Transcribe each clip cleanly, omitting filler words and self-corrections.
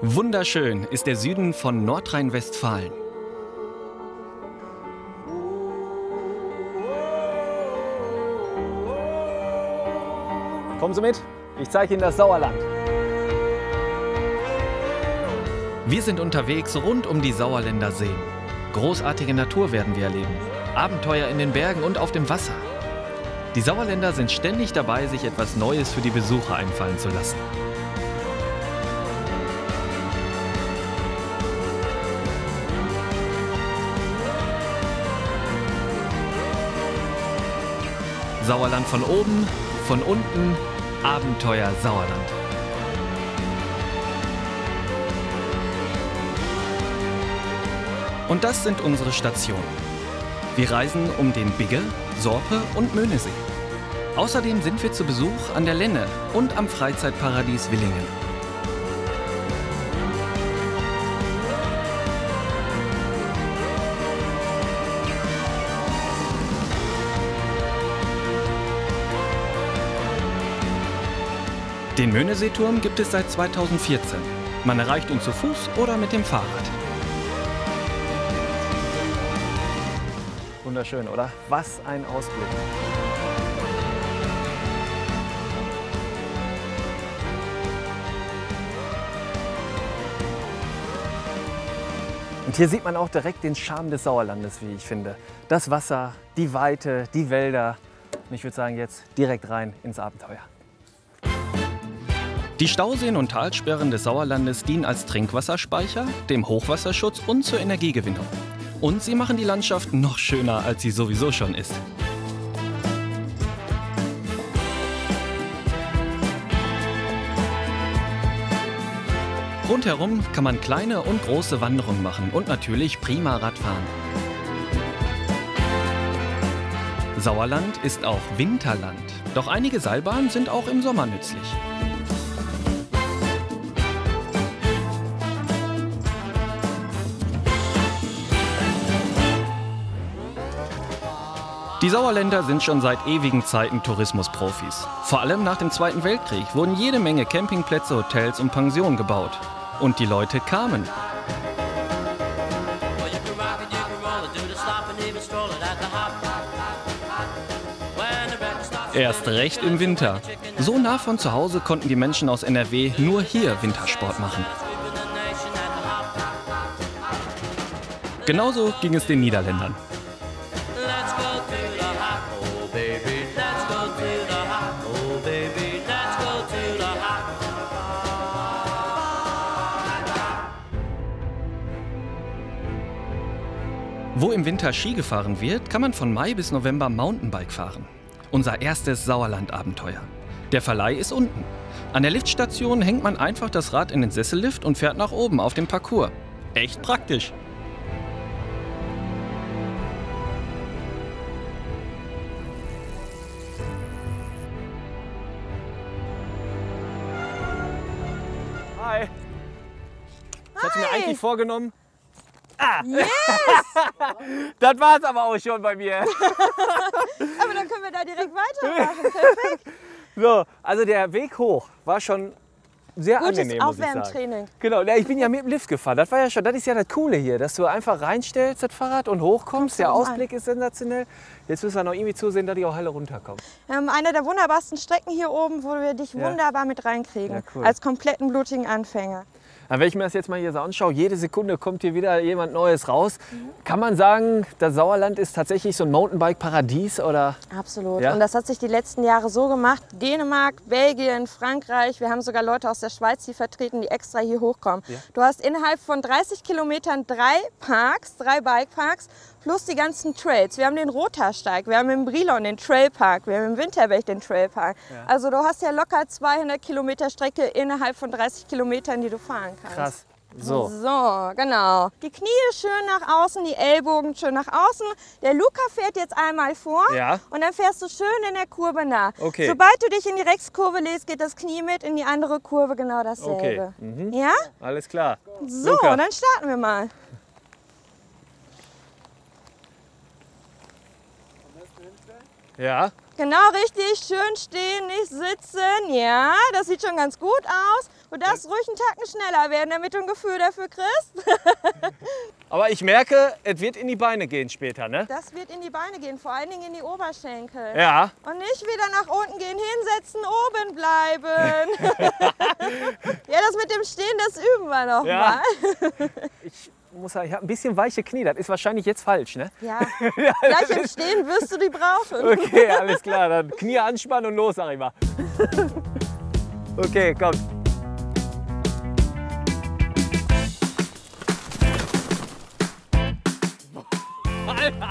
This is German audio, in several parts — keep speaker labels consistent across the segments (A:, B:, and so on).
A: Wunderschön ist der Süden von Nordrhein-Westfalen.
B: Kommen Sie mit, ich zeige Ihnen das Sauerland.
A: Wir sind unterwegs rund um die Sauerländer Seen. Großartige Natur werden wir erleben. Abenteuer in den Bergen und auf dem Wasser. Die Sauerländer sind ständig dabei, sich etwas Neues für die Besucher einfallen zu lassen. Sauerland von oben, von unten, Abenteuer Sauerland. Und das sind unsere Stationen. Wir reisen um den Bigge, Sorpe und Möhnesee. Außerdem sind wir zu Besuch an der Lenne und am Freizeitparadies Willingen. Den Möhneseeturm gibt es seit 2014. Man erreicht ihn zu Fuß oder mit dem Fahrrad.
B: Wunderschön, oder? Was ein Ausblick. Und hier sieht man auch direkt den Charme des Sauerlandes, wie ich finde. Das Wasser, die Weite, die Wälder. Und ich würde sagen, jetzt direkt rein ins Abenteuer.
A: Die Stauseen und Talsperren des Sauerlandes dienen als Trinkwasserspeicher, dem Hochwasserschutz und zur Energiegewinnung. Und sie machen die Landschaft noch schöner, als sie sowieso schon ist. Rundherum kann man kleine und große Wanderungen machen und natürlich prima Radfahren. Sauerland ist auch Winterland, doch einige Seilbahnen sind auch im Sommer nützlich. Die Sauerländer sind schon seit ewigen Zeiten Tourismusprofis. Vor allem nach dem Zweiten Weltkrieg wurden jede Menge Campingplätze, Hotels und Pensionen gebaut. Und die Leute kamen. Erst recht im Winter. So nah von zu Hause konnten die Menschen aus NRW nur hier Wintersport machen. Genauso ging es den Niederländern. Wo im Winter Ski gefahren wird, kann man von Mai bis November Mountainbike fahren. Unser erstes Sauerland-Abenteuer. Der Verleih ist unten. An der Liftstation hängt man einfach das Rad in den Sessellift und fährt nach oben auf dem Parcours. Echt praktisch.
B: Hi! Ich hatte mir eigentlich vorgenommen. Ah!
C: Yes!
B: Das war's aber auch schon bei mir.
C: Aber dann können wir da direkt weitermachen. Perfekt.
B: So, also der Weg hoch war schon sehr
C: Gutes
B: angenehm, muss ich sagen.
C: Aufwärmtraining.
B: Genau, ja, ich bin ja mit dem Lift gefahren. Das war ja schon, das ist ja das Coole hier, dass du einfach reinstellst das Fahrrad und hochkommst. Der Ausblick ist sensationell. Jetzt müssen wir noch irgendwie zusehen, dass die auch heile runterkommen.
C: Eine der wunderbarsten Strecken hier oben, wo wir dich wunderbar mit reinkriegen.
B: Ja, cool.
C: Als kompletten blutigen Anfänger.
B: Wenn ich mir das jetzt mal hier so anschaue, jede Sekunde kommt hier wieder jemand Neues raus. Kann man sagen, das Sauerland ist tatsächlich so ein Mountainbike-Paradies, oder?
C: Absolut.
B: Ja?
C: Und das hat sich die letzten Jahre so gemacht. Dänemark, Belgien, Frankreich. Wir haben sogar Leute aus der Schweiz hier vertreten, die extra hier hochkommen. Ja. Du hast innerhalb von 30 Kilometern 3 Bikeparks plus die ganzen Trails. Wir haben den Rothaarsteig, wir haben im Brilon den Trailpark, wir haben im Winterberg den Trailpark. Ja. Also du hast ja locker 200 Kilometer Strecke innerhalb von 30 Kilometern, die du fahren kannst.
B: Krass. So,
C: Genau. Die Knie schön nach außen, die Ellbogen schön nach außen. Der Luca fährt jetzt einmal vor und dann fährst du schön in der Kurve nach.
B: Okay.
C: Sobald du dich in die Rechtskurve legst, geht das Knie mit, in die andere Kurve genau dasselbe.
B: Okay.
C: Ja?
B: Alles klar.
C: So,
B: Luca.
C: dann starten wir mal.
B: Ja.
C: Genau, richtig, schön stehen, nicht sitzen. Ja, das sieht schon ganz gut aus. Du darfst ruhig einen Tacken schneller werden, damit du ein Gefühl dafür kriegst.
B: Aber ich merke, es wird in die Beine gehen später, ne?
C: Das wird in die Beine gehen, vor allen Dingen in die Oberschenkel.
B: Ja.
C: Und nicht wieder nach unten gehen, hinsetzen, oben bleiben. Ja, das mit dem Stehen, das üben wir noch mal.
B: Ich muss sagen, ich habe ein bisschen weiche Knie. Das ist wahrscheinlich jetzt falsch, ne?
C: Ja, gleich im Stehen wirst du die brauchen.
B: Okay, alles klar. Dann Knie anspannen und los, sag ich mal. Okay, komm. Alter!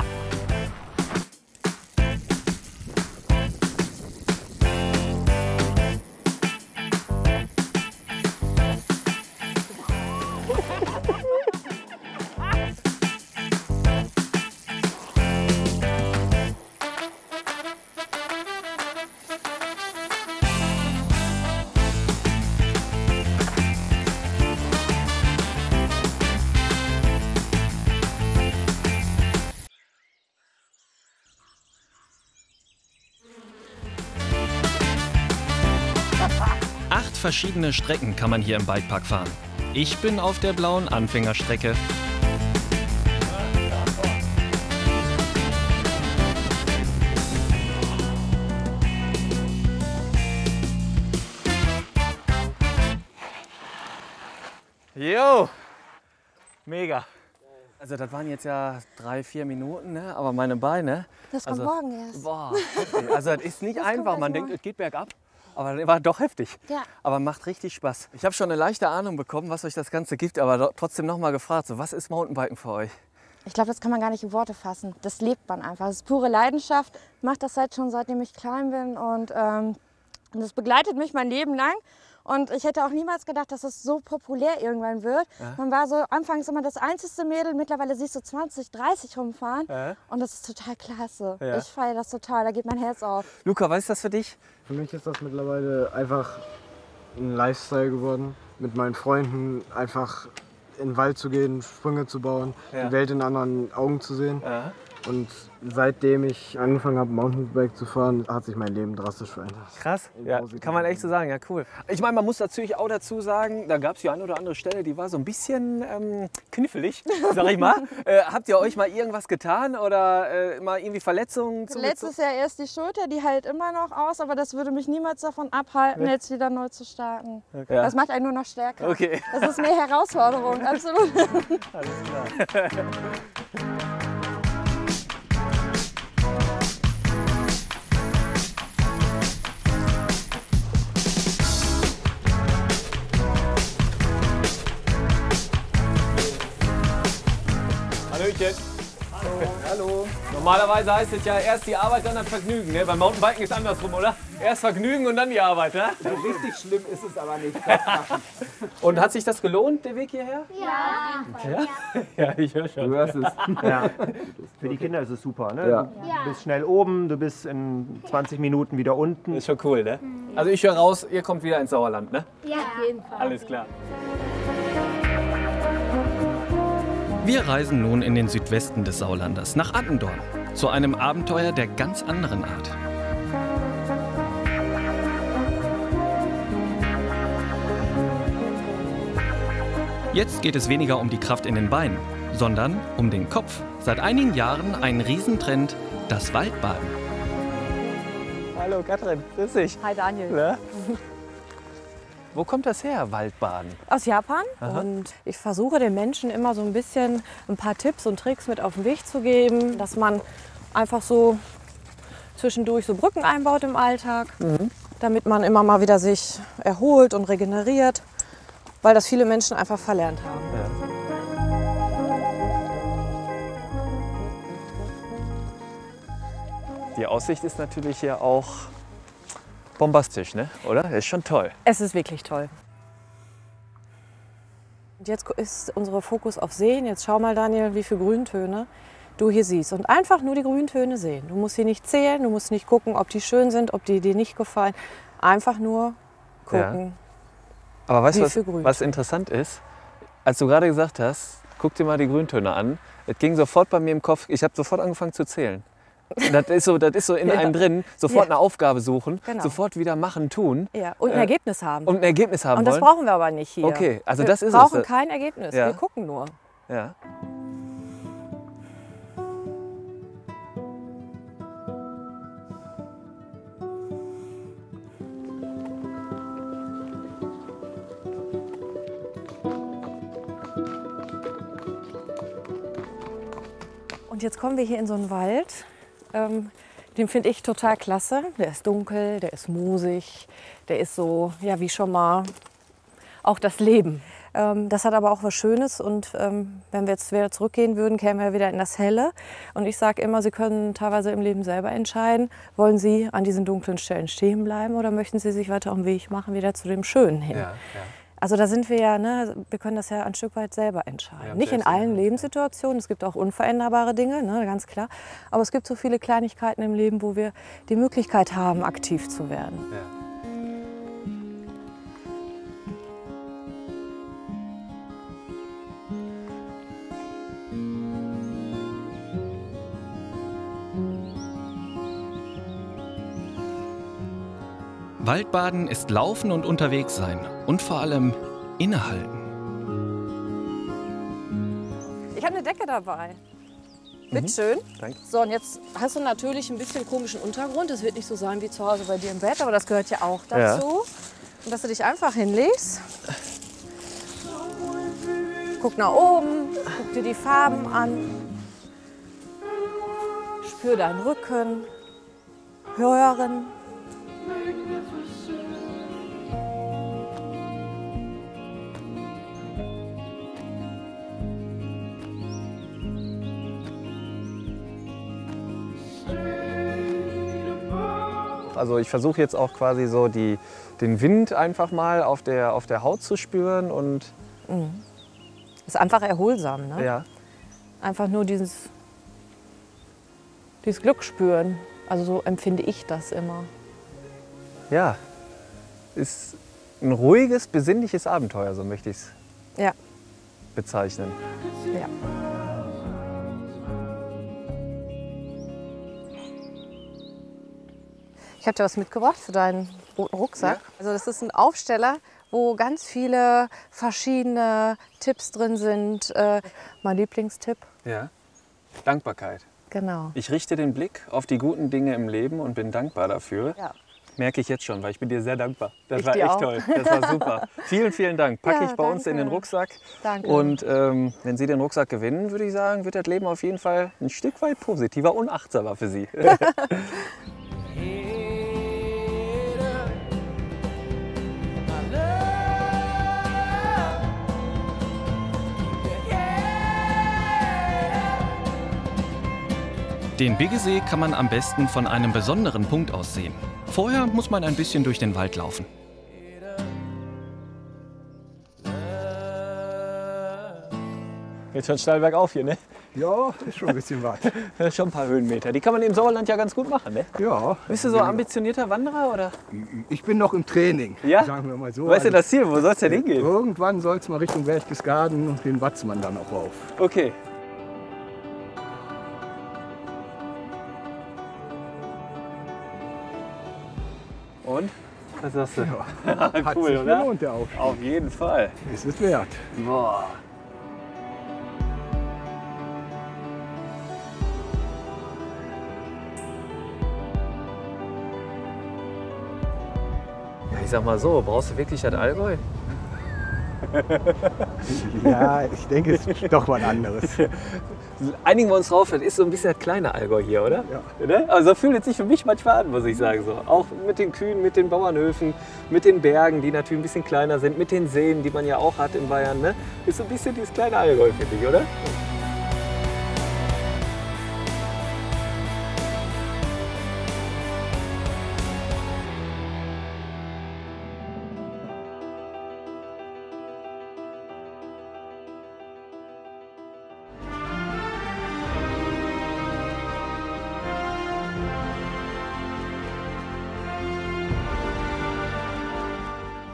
A: Verschiedene Strecken kann man hier im Bikepark fahren. Ich bin auf der blauen Anfängerstrecke.
B: Jo, mega. Also das waren jetzt ja 3-4 Minuten, ne? Aber meine Beine.
C: Das kommt morgen erst.
B: Boah, heftig. Also das ist nicht einfach. Man denkt, es geht bergab. Aber das war doch heftig.
C: Ja.
B: Aber macht richtig Spaß. Ich habe schon eine leichte Ahnung bekommen, was euch das Ganze gibt, aber trotzdem noch mal gefragt, so, was ist Mountainbiken für euch?
C: Ich glaube, das kann man gar nicht in Worte fassen. Das lebt man einfach. Das ist pure Leidenschaft. Ich mache das schon seitdem ich klein bin und das begleitet mich mein Leben lang. Und ich hätte auch niemals gedacht, dass es so populär irgendwann wird. Ja. Man war so anfangs immer das einzige Mädel, mittlerweile siehst du 20, 30 rumfahren. Ja. Und das ist total klasse. Ja. Ich feiere das total, da geht mein Herz auf.
B: Luca, was ist das für dich?
D: Für mich ist das mittlerweile einfach ein Lifestyle geworden. Mit meinen Freunden einfach in den Wald zu gehen, Sprünge zu bauen, die Welt in anderen Augen zu sehen. Ja. Und seitdem ich angefangen habe, Mountainbike zu fahren, hat sich mein Leben drastisch verändert.
B: Krass, ja, kann man echt so sagen, ja cool. Ich meine, man muss natürlich auch dazu sagen, da gab es die eine oder andere Stelle, die war so ein bisschen knifflig, sag ich mal. Habt ihr euch mal irgendwas getan oder mal irgendwie Verletzungen zugezogen?
C: Letztes Jahr erst die Schulter, die hält immer noch aus, aber das würde mich niemals davon abhalten, jetzt wieder neu zu starten. Okay. Das macht einen nur noch stärker.
B: Okay.
C: Das ist mehr Herausforderung, absolut.
B: Alles klar. Hallöchen.
D: Hallo. Hallo.
B: Normalerweise heißt es ja erst die Arbeit, dann das Vergnügen. Ne? Beim Mountainbiken ist es andersrum, oder? Erst Vergnügen und dann die Arbeit. Ne?
D: So richtig schlimm ist es aber nicht.
B: Und hat sich das gelohnt, der Weg hierher?
E: Ja.
B: Ja, ja ich höre schon.
D: Du hörst es.
E: Ja. Für die Kinder ist es super. Ne?
D: Ja.
E: Du bist schnell oben, du bist in 20 Minuten wieder unten.
B: Ist schon cool, ne? Also ich höre raus, ihr kommt wieder ins Sauerland, ne?
E: Ja, auf jeden Fall.
B: Alles klar.
A: Wir reisen nun in den Südwesten des Sauerlandes, nach Attendorn, zu einem Abenteuer der ganz anderen Art. Jetzt geht es weniger um die Kraft in den Beinen, sondern um den Kopf. Seit einigen Jahren ein Riesentrend, das Waldbaden.
B: Hallo Katrin, grüß dich.
F: Hi Daniel.
B: Na? Wo kommt das her, Waldbaden?
F: Aus Japan.
B: Aha.
F: Und ich versuche den Menschen immer so ein bisschen ein paar Tipps und Tricks mit auf den Weg zu geben, dass man einfach so zwischendurch so Brücken einbaut im Alltag, damit man immer mal wieder sich erholt und regeneriert, weil das viele Menschen einfach verlernt haben.
B: Ja. Die Aussicht ist natürlich hier auch bombastisch, ne? Oder? Ist schon toll.
F: Es ist wirklich toll. Und jetzt ist unser Fokus auf Sehen. Jetzt schau mal, Daniel, wie viele Grüntöne du hier siehst. Und einfach nur die Grüntöne sehen. Du musst sie nicht zählen, du musst nicht gucken, ob die schön sind, ob die dir nicht gefallen. Einfach nur gucken.
B: Ja. Aber weißt
F: Wie viel
B: du,
F: Grün?
B: was interessant ist? Als du gerade gesagt hast, guck dir mal die Grüntöne an. Es ging sofort bei mir im Kopf, ich habe sofort angefangen zu zählen. Das ist so in einem drin. Sofort eine Aufgabe suchen,
F: Genau.
B: sofort wieder machen, tun.
F: Ja, und ein Ergebnis haben.
B: Und ein Ergebnis haben
F: Und das
B: wollen.
F: brauchen wir aber nicht hier.
B: Okay, also
F: wir
B: das ist es.
F: brauchen kein Ergebnis,
B: Ja.
F: wir gucken nur.
B: Ja.
F: Und jetzt kommen wir hier in so einen Wald. Den finde ich total klasse. Der ist dunkel, der ist moosig, der ist so, ja, wie schon mal auch das Leben. Das hat aber auch was Schönes und wenn wir jetzt wieder zurückgehen würden, kämen wir wieder in das Helle. Und ich sage immer, Sie können teilweise im Leben selber entscheiden, wollen Sie an diesen dunklen Stellen stehen bleiben oder möchten Sie sich weiter auf den Weg machen, wieder zu dem Schönen hin.
B: Ja.
F: Also da sind wir ja, ne, wir können das ja ein Stück weit selber entscheiden.
B: Ja,
F: Nicht in allen Lebenssituationen, es gibt auch unveränderbare Dinge, ne, ganz klar. Aber es gibt so viele Kleinigkeiten im Leben, wo wir die Möglichkeit haben, aktiv zu werden.
B: Ja.
A: Waldbaden ist Laufen und unterwegs sein und vor allem innehalten.
F: Ich habe eine Decke dabei. Bitte schön.
B: Danke.
F: So, und jetzt hast du natürlich ein bisschen komischen Untergrund. Das wird nicht so sein wie zu Hause bei dir im Bett, aber das gehört ja auch dazu. Und dass du dich einfach hinlegst. Guck nach oben, guck dir die Farben an. Spür deinen Rücken, hören.
B: Also ich versuche jetzt auch quasi so den Wind einfach mal auf der Haut zu spüren und
F: Ist einfach erholsam, ne?
B: ja.
F: Einfach nur dieses Glück spüren. Also so empfinde ich das immer.
B: Ja, ist ein ruhiges, besinnliches Abenteuer, so möchte ich es
F: Ja,
B: bezeichnen.
F: ja. Ich habe dir was mitgebracht für deinen roten Rucksack.
B: Ja.
F: Also das ist ein Aufsteller, wo ganz viele verschiedene Tipps drin sind. Mein Lieblingstipp.
B: Ja. Dankbarkeit.
F: Genau.
B: Ich richte den Blick auf die guten Dinge im Leben und bin dankbar dafür.
F: Ja.
B: Merke ich jetzt schon, weil ich bin dir sehr dankbar. Das
F: Ich
B: war
F: dir
B: echt
F: auch.
B: toll. Das war super. Vielen, vielen Dank. Packe
F: Ja,
B: ich bei uns in den
F: danke.
B: Rucksack.
F: Danke.
B: Und wenn Sie den Rucksack gewinnen, würde ich sagen, wird das Leben auf jeden Fall ein Stück weit positiver und achtsamer für Sie.
A: Den Biggesee kann man am besten von einem besonderen Punkt aus sehen. Vorher muss man ein bisschen durch den Wald laufen.
B: Jetzt schon steil bergauf hier, ne?
G: Ja, ist schon ein bisschen weit.
B: Das ist schon ein paar Höhenmeter. Die kann man im Sauerland ja ganz gut machen, ne?
G: Ja,
B: Bist du so ambitionierter Wanderer, oder?
G: ich bin noch im Training,
B: Ja?
G: sagen wir mal so.
B: Weißt du
G: Also,
B: das Ziel? Wo soll es denn hingehen?
G: irgendwann soll es mal Richtung Berchtesgaden und den Watzmann dann auch rauf.
B: Okay. Und? Was sagst du?
G: Hat
B: Cool,
G: sich
B: oder?
G: gelohnt, der Aufstieg.
B: Auf jeden Fall.
G: Ist es wert.
B: Boah. Ja, ich sag mal so, brauchst du wirklich das Allgäu?
G: Ja, ich denke, es ist doch was anderes.
B: Einigen wir uns drauf, das ist so ein bisschen das kleine Allgäu hier, oder?
G: Ja.
B: Ne? Also so fühlt es sich für mich manchmal an, muss ich sagen. So. Auch mit den Kühen, mit den Bauernhöfen, mit den Bergen, die natürlich ein bisschen kleiner sind, mit den Seen, die man ja auch hat in Bayern. Ne? Ist so ein bisschen dieses kleine Allgäu, finde ich, oder?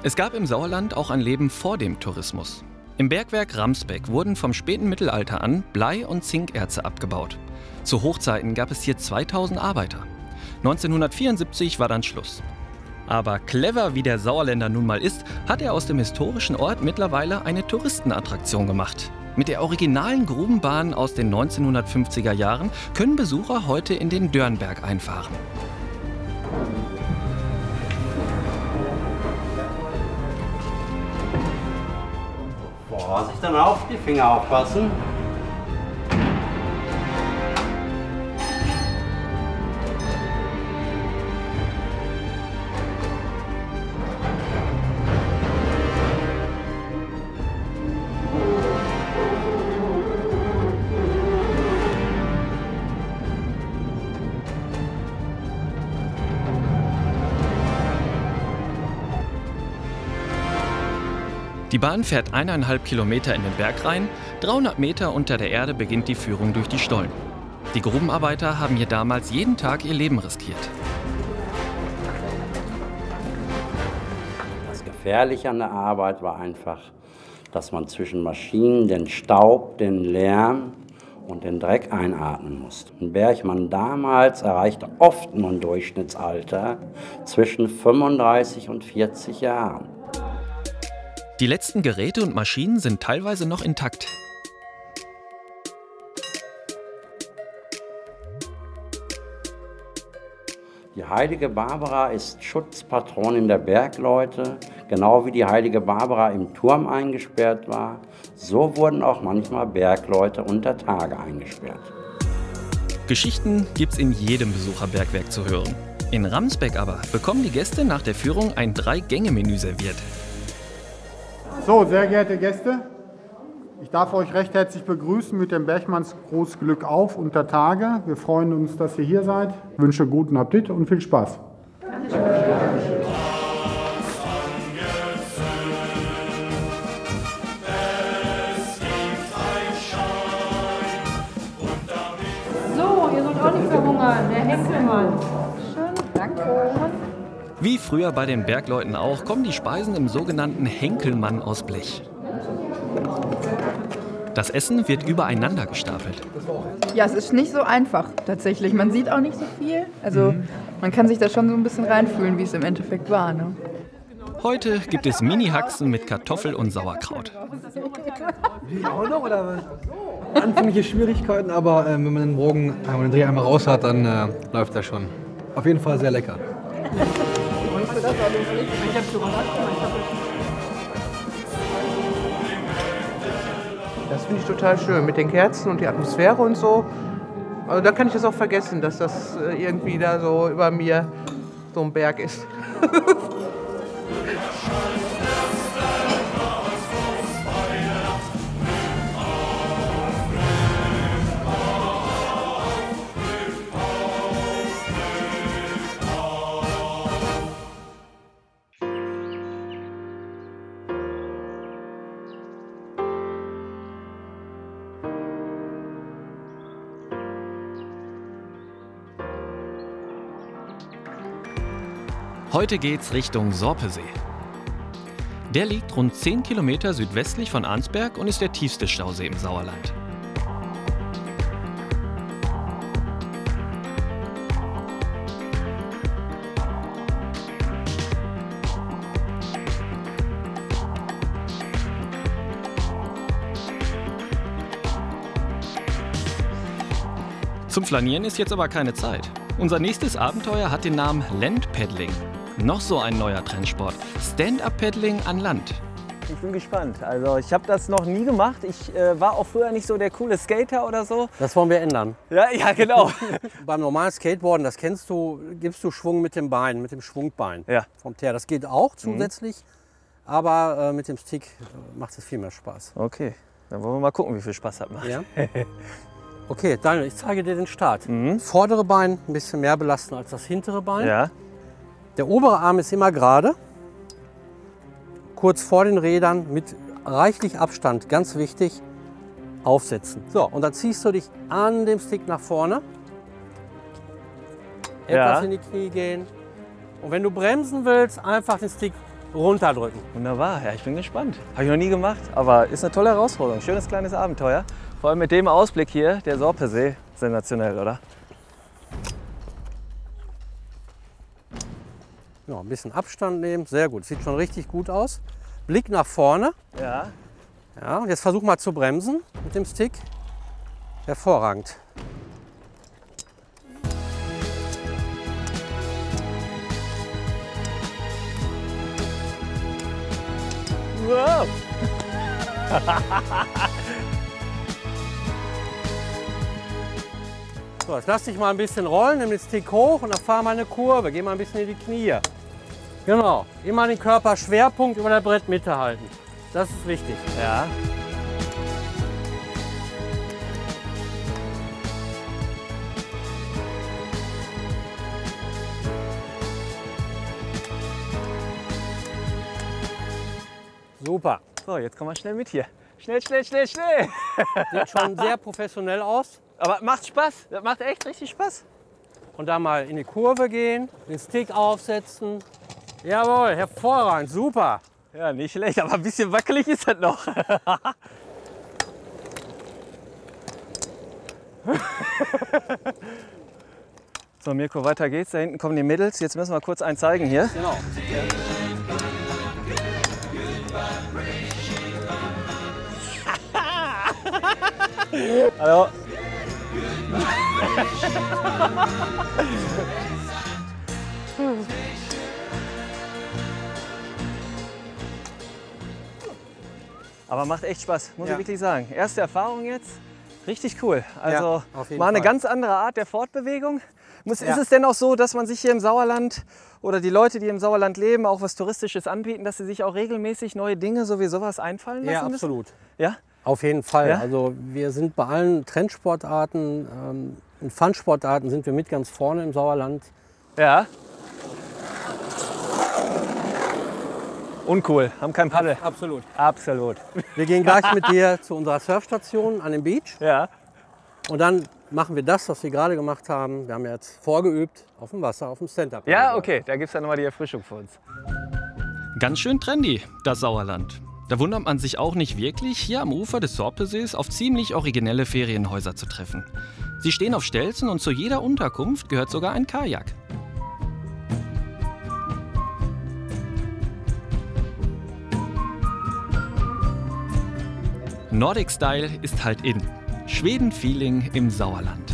A: Es gab im Sauerland auch ein Leben vor dem Tourismus. Im Bergwerk Ramsbeck wurden vom späten Mittelalter an Blei- und Zinkerze abgebaut. Zu Hochzeiten gab es hier 2000 Arbeiter. 1974 war dann Schluss. Aber clever wie der Sauerländer nun mal ist, hat er aus dem historischen Ort mittlerweile eine Touristenattraktion gemacht. Mit der originalen Grubenbahn aus den 1950er Jahren können Besucher heute in den Dörnberg einfahren.
H: Vorsicht, dann auf die Finger aufpassen.
A: Die Bahn fährt 1,5 Kilometer in den Berg rein, 300 Meter unter der Erde beginnt die Führung durch die Stollen. Die Grubenarbeiter haben hier damals jeden Tag ihr Leben riskiert.
H: Das Gefährliche an der Arbeit war einfach, dass man zwischen Maschinen den Staub, den Lärm und den Dreck einatmen musste. Ein Bergmann damals erreichte oft nur ein Durchschnittsalter zwischen 35 und 40 Jahren.
A: Die letzten Geräte und Maschinen sind teilweise noch intakt.
H: Die heilige Barbara ist Schutzpatronin der Bergleute, genau wie die heilige Barbara im Turm eingesperrt war. So wurden auch manchmal Bergleute unter Tage eingesperrt.
A: Geschichten gibt's in jedem Besucherbergwerk zu hören. In Ramsbeck aber bekommen die Gäste nach der Führung ein 3-Gänge-Menü serviert.
I: So, sehr geehrte Gäste, ich darf euch recht herzlich begrüßen mit dem Bergmannsgruß Glück auf unter Tage. Wir freuen uns, dass ihr hier seid. Ich wünsche guten Appetit und viel Spaß.
J: So, ihr sollt auch nicht verhungern, der Henkelmann. Schön, danke.
A: Wie früher bei den Bergleuten auch, kommen die Speisen im sogenannten Henkelmann aus Blech. Das Essen wird übereinander gestapelt.
K: Ja, es ist nicht so einfach tatsächlich. Man sieht auch nicht so viel. Also man kann sich da schon so ein bisschen reinfühlen, wie es im Endeffekt war. Ne?
A: Heute gibt es Mini-Haxen mit Kartoffel und Sauerkraut.
L: Auch noch, oder was? Anfängliche Schwierigkeiten, aber wenn man den Morgen den Dreh einmal raus hat, dann läuft das schon. Auf jeden Fall sehr lecker.
M: Das finde ich total schön mit den Kerzen und die Atmosphäre und so. Also da kann ich das auch vergessen, dass das irgendwie da so über mir so ein Berg ist.
A: Heute geht's Richtung Sorpesee. Der liegt rund 10 Kilometer südwestlich von Arnsberg und ist der tiefste Stausee im Sauerland. Zum Flanieren ist jetzt aber keine Zeit. Unser nächstes Abenteuer hat den Namen Landpaddling. Noch so ein neuer Trendsport. Stand-up-Paddling an Land.
B: Ich bin gespannt. Also ich habe das noch nie gemacht. Ich war auch früher nicht so der coole Skater oder so.
N: Das wollen wir ändern.
B: Ja, ja, genau.
N: Beim normalen Skateboarden, das kennst du, gibst du Schwung mit dem Bein, mit dem Schwungbein vom Teer. Das geht auch zusätzlich, aber mit dem Stick macht es viel mehr Spaß.
B: Okay, dann wollen wir mal gucken, wie viel Spaß das macht.
N: Ja. Okay, Daniel, ich zeige dir den Start. Vordere Bein ein bisschen mehr belasten als das hintere Bein.
B: Ja.
N: Der obere Arm ist immer gerade. Kurz vor den Rädern mit reichlich Abstand, ganz wichtig, aufsetzen. So, und dann ziehst du dich an dem Stick nach vorne. Etwas in die Knie gehen. Und wenn du bremsen willst, einfach den Stick runterdrücken.
B: Wunderbar, ja, ich bin gespannt. Habe ich noch nie gemacht, aber ist eine tolle Herausforderung. Schönes kleines Abenteuer. Vor allem mit dem Ausblick hier, der Sorpesee, sensationell, oder?
N: Ja, ein bisschen Abstand nehmen, sehr gut. Sieht schon richtig gut aus. Blick nach vorne.
B: Ja.
N: Ja, und jetzt versuch mal zu bremsen mit dem Stick. Hervorragend.
B: Wow.
N: So, jetzt lass dich mal ein bisschen rollen, nimm den Stick hoch und dann fahr mal eine Kurve. Geh mal ein bisschen in die Knie. Genau, immer den Körperschwerpunkt über der Brettmitte halten. Das ist wichtig.
B: Ja.
N: Super.
B: So, jetzt kommen wir schnell mit hier. Schnell, schnell, schnell, schnell.
N: Sieht schon sehr professionell aus.
B: Aber macht Spaß. Das macht echt richtig Spaß.
N: Und dann mal in die Kurve gehen, den Stick aufsetzen. Jawohl, hervorragend, super.
B: Ja, nicht schlecht, aber ein bisschen wackelig ist das noch. So, Mirko, weiter geht's. Da hinten kommen die Mädels. Jetzt müssen wir kurz einen zeigen hier.
N: Genau.
B: Hallo. Aber macht echt Spaß, muss ich wirklich sagen. Erste Erfahrung jetzt, richtig cool. Also
N: auf jeden
B: mal eine
N: Fall.
B: ganz andere Art der Fortbewegung. Ist es denn auch so, dass man sich hier im Sauerland oder die Leute, die im Sauerland leben, auch was Touristisches anbieten, dass sie sich auch regelmäßig neue Dinge, so wie sowas, einfallen lassen
N: Ja,
B: müssen?
N: absolut.
B: Ja?
N: Auf jeden Fall.
B: Ja?
N: Also wir sind bei allen Trendsportarten, in Fun-Sportarten sind wir mit ganz vorne im Sauerland.
B: Ja. Uncool, haben kein Paddel.
N: Absolut.
B: Absolut.
N: Wir gehen gleich mit dir zu unserer Surfstation an dem Beach.
B: Ja.
N: Und dann machen wir das, was wir gerade gemacht haben. Wir haben jetzt vorgeübt auf dem Wasser, auf dem Stand-Up.
B: Ja, okay, da gibt es dann nochmal die Erfrischung für uns.
A: Ganz schön trendy, das Sauerland. Da wundert man sich auch nicht wirklich, hier am Ufer des Sorpesees auf ziemlich originelle Ferienhäuser zu treffen. Sie stehen auf Stelzen und zu jeder Unterkunft gehört sogar ein Kajak. Nordic Style ist halt in. Schweden-Feeling im Sauerland.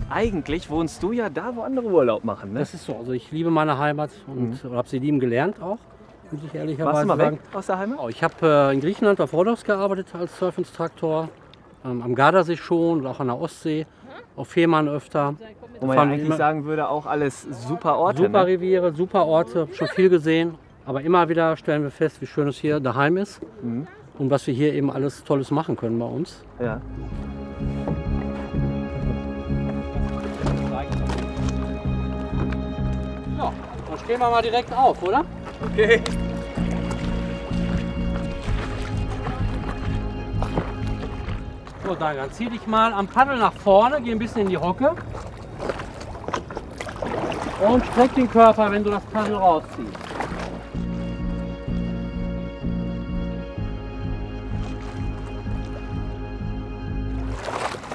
B: Eigentlich wohnst du ja da, wo andere Urlaub machen, ne?
N: Das ist so. Also ich liebe meine Heimat und habe sie lieben gelernt auch, muss ich ehrlicherweise
B: Warst du mal
N: sagen.
B: weg aus der Heimat?
N: Oh, ich habe in Griechenland auf Rhodos gearbeitet als Surfinstruktor. Am Gardasee schon und auch an der Ostsee. Auf Fehmarn öfter.
B: Wo man ja eigentlich sagen würde, auch alles super Orte.
N: Super
B: ne?
N: Reviere, super Orte, schon viel gesehen. Aber immer wieder stellen wir fest, wie schön es hier daheim ist. Und was wir hier eben alles Tolles machen können bei uns.
B: Ja.
N: Ja, dann stehen wir mal direkt auf, oder?
B: Okay.
N: So, dann zieh dich mal am Paddel nach vorne, geh ein bisschen in die Hocke. Und streck den Körper, wenn du das Paddel rausziehst.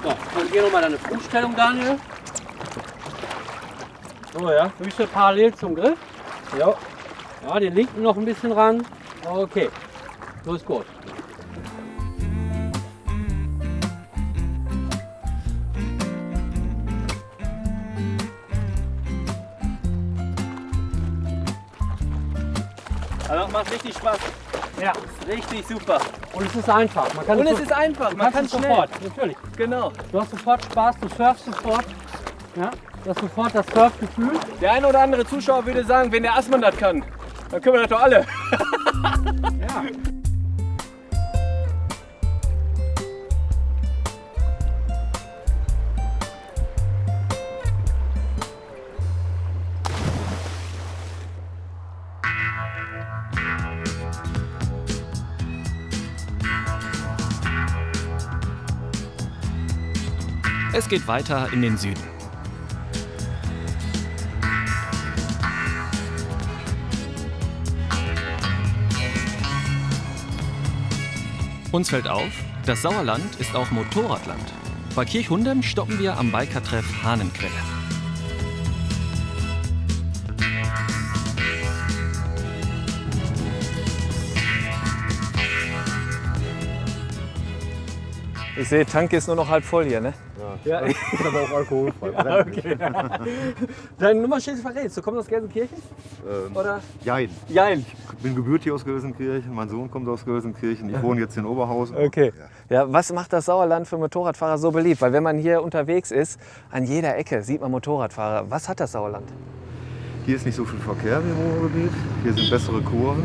N: So, korrigiere nochmal deine Fußstellung, Daniel. So, ja, Füße parallel zum Griff. Ja. Ja, den linken noch ein bisschen ran. Okay, so ist gut.
B: Also macht richtig Spaß.
N: Ja,
B: richtig super.
N: Und es ist einfach. Man kann
B: Und
N: es
B: es ist einfach, man kann schnell.
N: sofort. Natürlich.
B: Genau.
N: Du hast sofort Spaß, du surfst sofort. Ja, du hast sofort das Surfgefühl.
B: Der eine oder andere Zuschauer würde sagen, wenn der Assmann das kann, dann können wir das doch alle.
N: Ja.
A: Es geht weiter in den Süden. Uns fällt auf, das Sauerland ist auch Motorradland. Bei Kirchhundem stoppen wir am Bikertreff Hahnenquelle.
B: Ich sehe, Tank ist nur noch halb voll hier, ne?
O: Ja, ist aber auch alkoholfrei.
B: Ja, okay. Deine Nummernschild verrätst. Du kommst aus Gelsenkirchen? Oder?
O: Jein.
B: Jein.
O: Ich bin gebürtig aus Gelsenkirchen, mein Sohn kommt aus Gelsenkirchen, ich wohne jetzt in Oberhausen.
B: Okay. Ja, was macht das Sauerland für Motorradfahrer so beliebt? Weil wenn man hier unterwegs ist, an jeder Ecke sieht man Motorradfahrer. Was hat das Sauerland?
O: Hier ist nicht so viel Verkehr wie im Ruhrgebiet, hier sind bessere Kurven,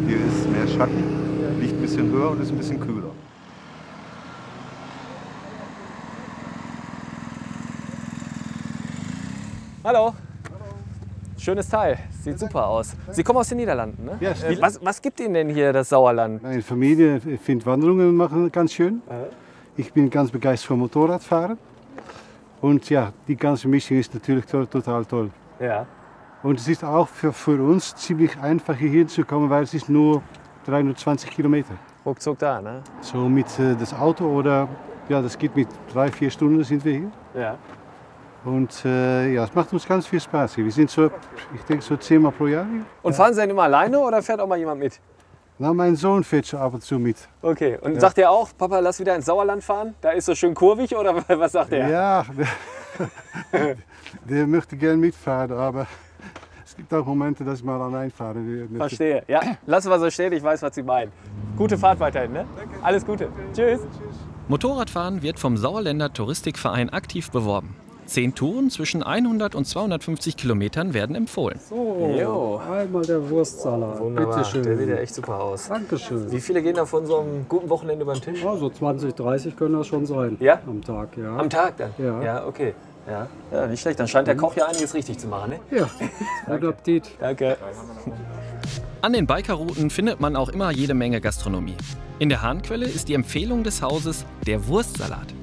O: hier ist mehr Schatten, liegt ein bisschen höher und ist ein bisschen kühler.
B: Hallo. Schönes Teil, sieht super aus. Sie kommen aus den Niederlanden, ne?
P: Ja, stimmt.
B: Was gibt Ihnen denn hier das Sauerland?
P: Meine Familie findet Wanderungen machen ganz schön. Ich bin ganz begeistert vom Motorradfahren. Und ja, die ganze Mischung ist natürlich total toll.
B: Ja.
P: Und es ist auch für uns ziemlich einfach hier zu kommen, weil es ist nur 320 Kilometer.
B: Ruckzuck da, ne?
P: So mit das Auto oder, ja, das geht mit 3-4 Stunden sind wir hier.
B: Ja.
P: Und ja, es macht uns ganz viel Spaß hier. Wir sind so, ich denke, so 10-mal pro Jahr hier.
B: Und fahren Sie denn immer alleine oder fährt auch mal jemand mit?
P: Na, mein Sohn fährt schon ab und zu mit.
B: Okay, und sagt er auch, Papa, lass wieder ins Sauerland fahren? Da ist so schön kurvig oder was sagt er?
P: Ja, der möchte gerne mitfahren, aber es gibt auch Momente, dass ich mal allein fahre.
B: Verstehe, ja. Lassen wir so stehen, ich weiß, was Sie meinen. Gute Fahrt weiterhin, ne? Danke. Alles Gute. Tschüss.
A: Motorradfahren wird vom Sauerländer Touristikverein aktiv beworben. 10 Touren zwischen 100 und 250 Kilometern werden empfohlen.
B: So,
Q: einmal der Wurstsalat.
B: Wunderbar,
Q: Bitte schön.
B: der sieht ja echt super aus.
Q: Dankeschön.
B: Wie viele gehen da von so einem guten Wochenende über den Tisch?
Q: Ja, so 20, 30 können das schon sein.
B: Ja?
Q: Am Tag, ja.
B: Am Tag dann?
Q: Ja.
B: Ja, okay. Ja, nicht schlecht. Dann scheint der Koch ja einiges richtig zu machen, ne?
Q: Ja, guten Appetit.
B: Danke.
A: An den Bikerrouten findet man auch immer jede Menge Gastronomie. In der Hahnquelle ist die Empfehlung des Hauses der Wurstsalat.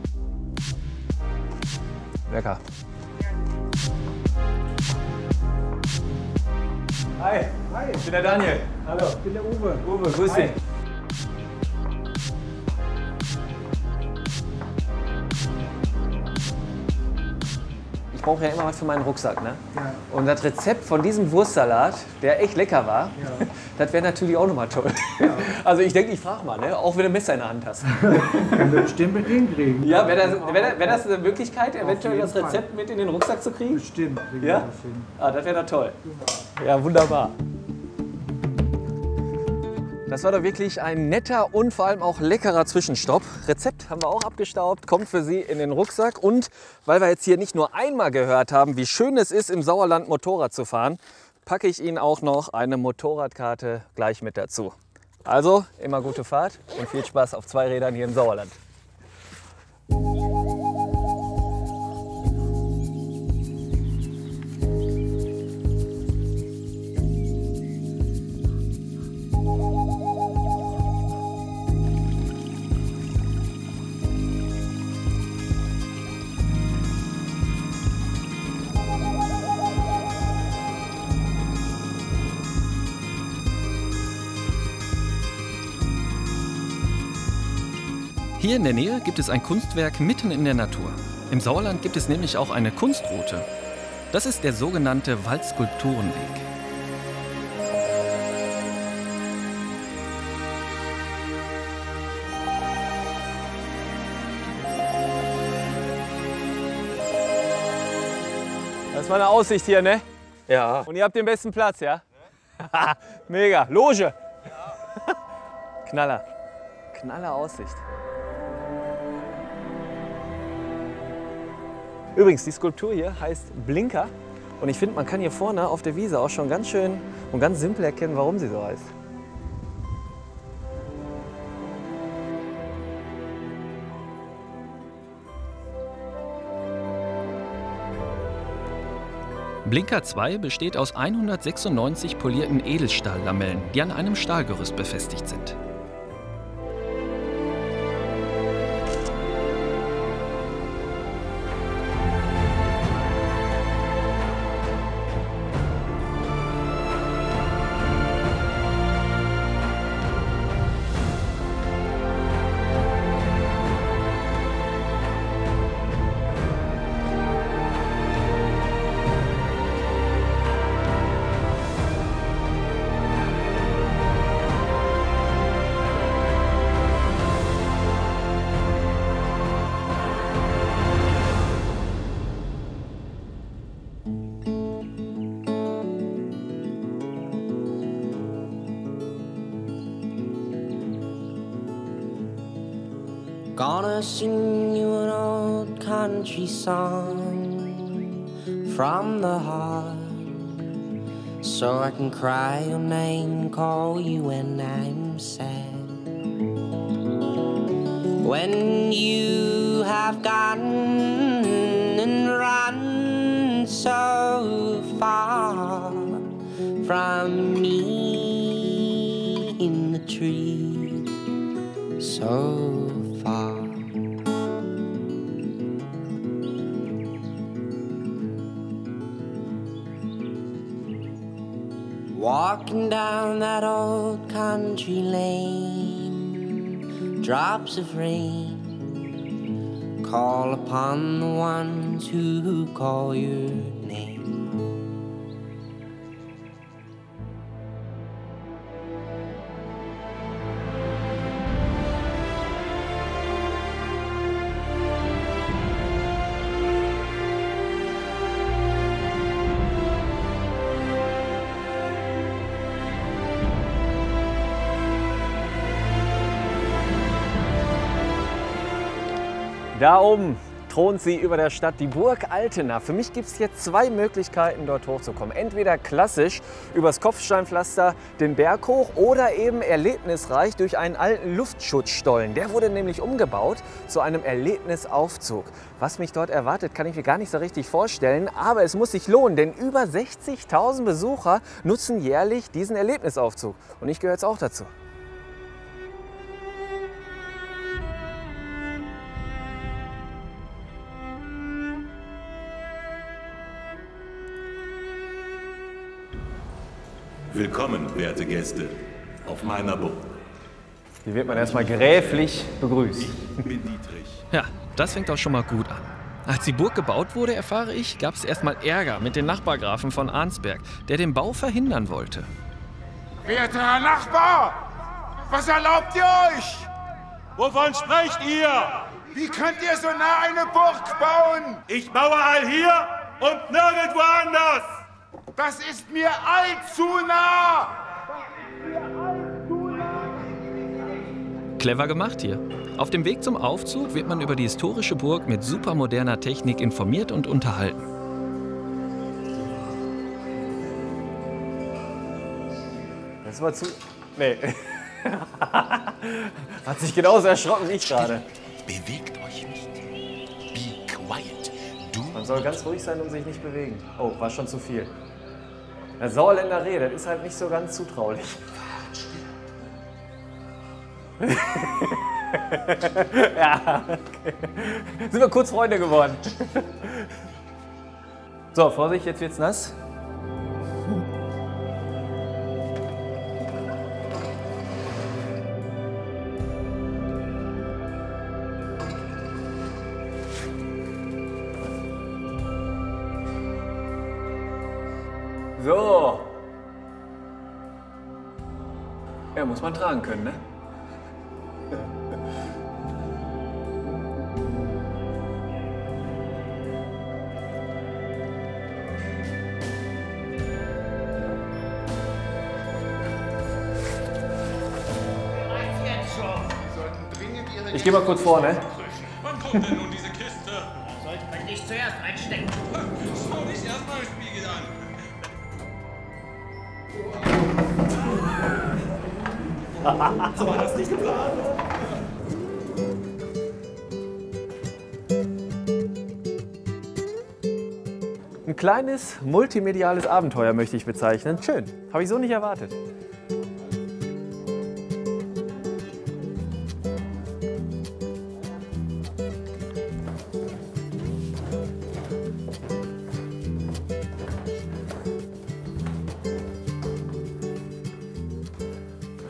B: Lecker. Hi. Hi. Ich bin der Daniel. Hallo.
Q: Ich bin der Uwe.
B: Uwe, grüß dich. Ich brauche ja immer was für meinen Rucksack, ne?
Q: Ja.
B: Und das Rezept von diesem Wurstsalat, der echt lecker war, das wäre natürlich auch nochmal toll. Ja. Also ich denke, ich frage mal, ne? Auch wenn du ein Messer in der Hand hast.
Q: Können wir bestimmt mit hinkriegen.
B: Ja, wäre das eine Möglichkeit, eventuell das Rezept mit in den Rucksack zu kriegen?
Q: Bestimmt.
B: Ja? Das wäre doch toll. Ja, wunderbar. Das war doch wirklich ein netter und vor allem auch leckerer Zwischenstopp. Rezept haben wir auch abgestaubt, kommt für Sie in den Rucksack. Und weil wir jetzt hier nicht nur einmal gehört haben, wie schön es ist, im Sauerland Motorrad zu fahren, packe ich Ihnen auch noch eine Motorradkarte gleich mit dazu. Also immer gute Fahrt und viel Spaß auf 2 Rädern hier im Sauerland.
A: Hier in der Nähe gibt es ein Kunstwerk mitten in der Natur. Im Sauerland gibt es nämlich auch eine Kunstroute. Das ist der sogenannte Waldskulpturenweg.
B: Das ist meine Aussicht hier, ne? Ja. Und ihr habt den besten Platz, ja? Mega. Loge. Knaller. Knaller Aussicht. Übrigens, die Skulptur hier heißt Blinker. Und ich finde, man kann hier vorne auf der Wiese auch schon ganz schön und ganz simpel erkennen, warum sie so heißt.
A: Blinker 2 besteht aus 196 polierten Edelstahllamellen, die an einem Stahlgerüst befestigt sind.
R: Gonna sing you an old country song from the heart, so I can cry your name, call you when I'm sad. When you have gone and run so far from me in the trees, so far. Walking down that old country lane, drops of rain call upon the ones who call your name.
B: Da oben thront sie über der Stadt, die Burg Altena. Für mich gibt es jetzt zwei Möglichkeiten, dort hochzukommen. Entweder klassisch übers Kopfsteinpflaster den Berg hoch oder eben erlebnisreich durch einen alten Luftschutzstollen. Der wurde nämlich umgebaut zu einem Erlebnisaufzug. Was mich dort erwartet, kann ich mir gar nicht so richtig vorstellen, aber es muss sich lohnen, denn über 60.000 Besucher nutzen jährlich diesen Erlebnisaufzug. Und ich gehöre jetzt auch dazu.
S: Willkommen, werte Gäste, auf meiner Burg.
B: Hier wird man erstmal gräflich begrüßt.
S: Ich bin Dietrich.
A: Ja, das fängt auch schon mal gut an. Als die Burg gebaut wurde, erfahre ich, gab es erstmal Ärger mit den Nachbargrafen von Arnsberg, der den Bau verhindern wollte.
T: Werter Herr Nachbar, was erlaubt ihr euch?
S: Wovon sprecht ihr?
T: Wie könnt ihr so nah eine Burg bauen?
S: Ich baue all hier und nirgendwo anders.
T: Das ist mir allzu nah!
A: Clever gemacht hier. Auf dem Weg zum Aufzug wird man über die historische Burg mit supermoderner Technik informiert und unterhalten.
B: Das war zu... Nee. Hat sich genauso erschrocken wie ich gerade.
S: Bewegt euch nicht. Be quiet.
B: Man soll ganz ruhig sein und sich nicht bewegen. Oh, war schon zu viel. Der Sauerländer Reh, das ist halt nicht so ganz zutraulich. Ja, okay. Sind wir kurz Freunde geworden. So, Vorsicht, jetzt wird's nass. So. Ja, muss man tragen können, ne? Ich gehe mal kurz vor, ne?
S: Wann kommt denn nun diese Kiste?
U: Sollte man nicht zuerst einstecken.
S: Schau dich erstmal im Spiegel an.
U: So war das nicht geplant.
B: Ein kleines multimediales Abenteuer möchte ich bezeichnen. Schön, habe ich so nicht erwartet.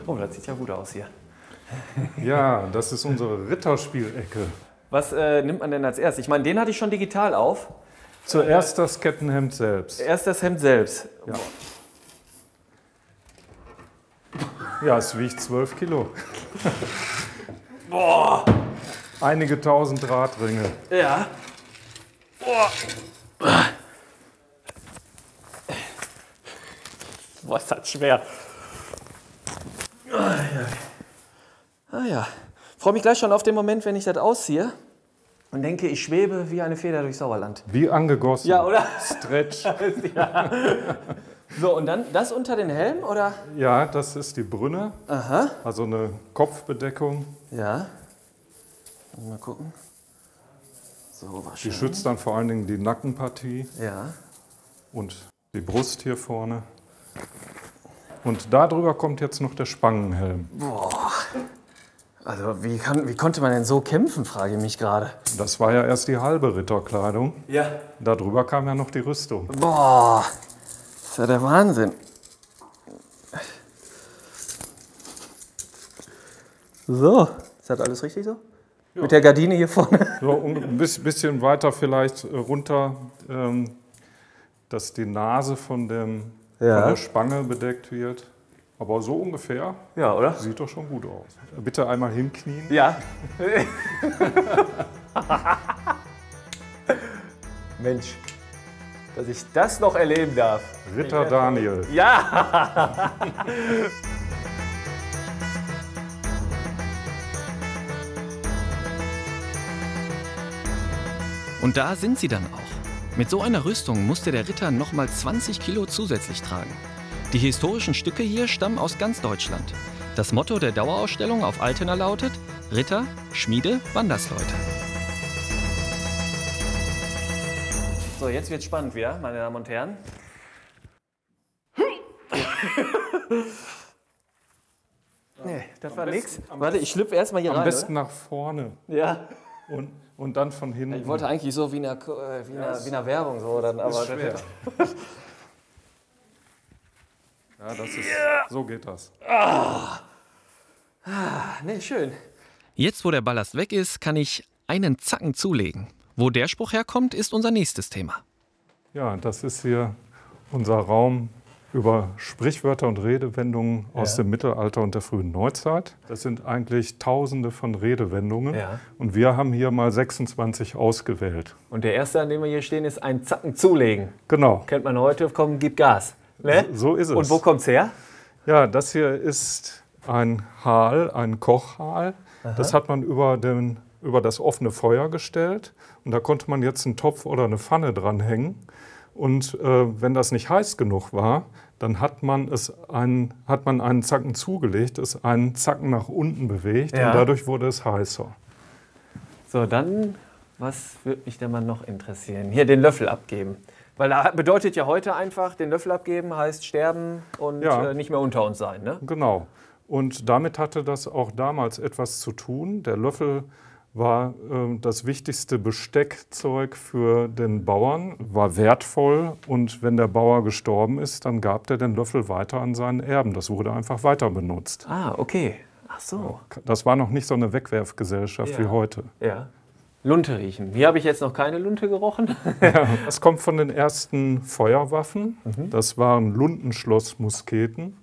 B: Oh, das sieht ja gut aus hier.
V: Ja, das ist unsere Ritterspielecke.
B: Was nimmt man denn als erstes? Ich meine, den hatte ich schon digital auf.
V: Zuerst das Kettenhemd selbst.
B: Erst das Hemd selbst.
V: Ja. Ja, es wiegt 12 Kilo.
B: Boah!
V: Einige tausend Drahtringe.
B: Ja. Boah! Boah, ist das schwer. Ah ja. freue mich gleich schon auf den Moment, wenn ich das ausziehe und denke, ich schwebe wie eine Feder durch Sauerland.
V: Wie angegossen.
B: Ja, oder?
V: Stretch.
B: Ja. So, und dann das unter den Helm, oder?
V: Ja, das ist die Brünne.
B: Aha.
V: Also eine Kopfbedeckung.
B: Ja. Mal gucken. So,
V: die schützt dann vor allen Dingen die Nackenpartie.
B: Ja.
V: Und die Brust hier vorne. Und darüber kommt jetzt noch der Spangenhelm.
B: Boah. Also wie konnte man denn so kämpfen, frage ich mich gerade.
V: Das war ja erst die halbe Ritterkleidung.
B: Ja.
V: Darüber kam ja noch die Rüstung.
B: Boah, das ist ja der Wahnsinn. So, ist das alles richtig so? Ja. Mit der Gardine hier vorne?
V: So, ein bisschen weiter vielleicht runter, dass die Nase von der Spange bedeckt wird. Aber so ungefähr.
B: Ja, oder?
V: Sieht doch schon gut aus. Bitte einmal hinknien.
B: Ja. Mensch, dass ich das noch erleben darf.
V: Ritter Daniel.
B: Ja.
A: Und da sind sie dann auch. Mit so einer Rüstung musste der Ritter nochmal 20 Kilo zusätzlich tragen. Die historischen Stücke hier stammen aus ganz Deutschland. Das Motto der Dauerausstellung auf Altena lautet: Ritter, Schmiede, Wandersleute.
B: So, jetzt wird's spannend wieder, meine Damen und Herren. Nee, das war nix. Warte, ich schlüpfe erstmal hier rein.
V: Am besten
B: oder?
V: nach vorne.
B: Ja.
V: Und dann von hinten.
B: Ich wollte eigentlich so wie in einer Werbung so, dann, aber
V: ist schwer. Ja, das ist, so geht das.
B: Nee, schön.
A: Jetzt, wo der Ballast weg ist, kann ich einen Zacken zulegen. Wo der Spruch herkommt, ist unser nächstes Thema.
V: Ja, das ist hier unser Raum über Sprichwörter und Redewendungen aus dem Mittelalter und der frühen Neuzeit. Das sind eigentlich Tausende von Redewendungen.
B: Ja.
V: Und wir haben hier mal 26 ausgewählt.
B: Und der erste, an dem wir hier stehen, ist ein Zacken zulegen.
V: Genau.
B: Kennt man heute, komm, gib Gas. Ne?
V: So ist es.
B: Und wo kommt's her?
V: Ja, das hier ist ein Hal, ein Kochhal.
B: Aha.
V: Das hat man über das offene Feuer gestellt. Und da konnte man jetzt einen Topf oder eine Pfanne dranhängen. Und wenn das nicht heiß genug war, dann hat man einen Zacken zugelegt, es einen Zacken nach unten bewegt und dadurch wurde es heißer.
B: So, dann, was würde mich denn mal noch interessieren? Hier den Löffel abgeben. Weil da bedeutet ja heute einfach, den Löffel abgeben heißt sterben und nicht mehr unter uns sein, ne?
V: Genau. Und damit hatte das auch damals etwas zu tun. Der Löffel war das wichtigste Besteckzeug für den Bauern, war wertvoll. Und wenn der Bauer gestorben ist, dann gab der den Löffel weiter an seinen Erben. Das wurde einfach weiter benutzt.
B: Ah, okay. Ach so.
V: Das war noch nicht so eine Wegwerfgesellschaft wie heute.
B: Ja. Lunte riechen. Hier habe ich jetzt noch keine Lunte gerochen.
V: Ja, das kommt von den ersten Feuerwaffen. Das waren Luntenschlossmusketen.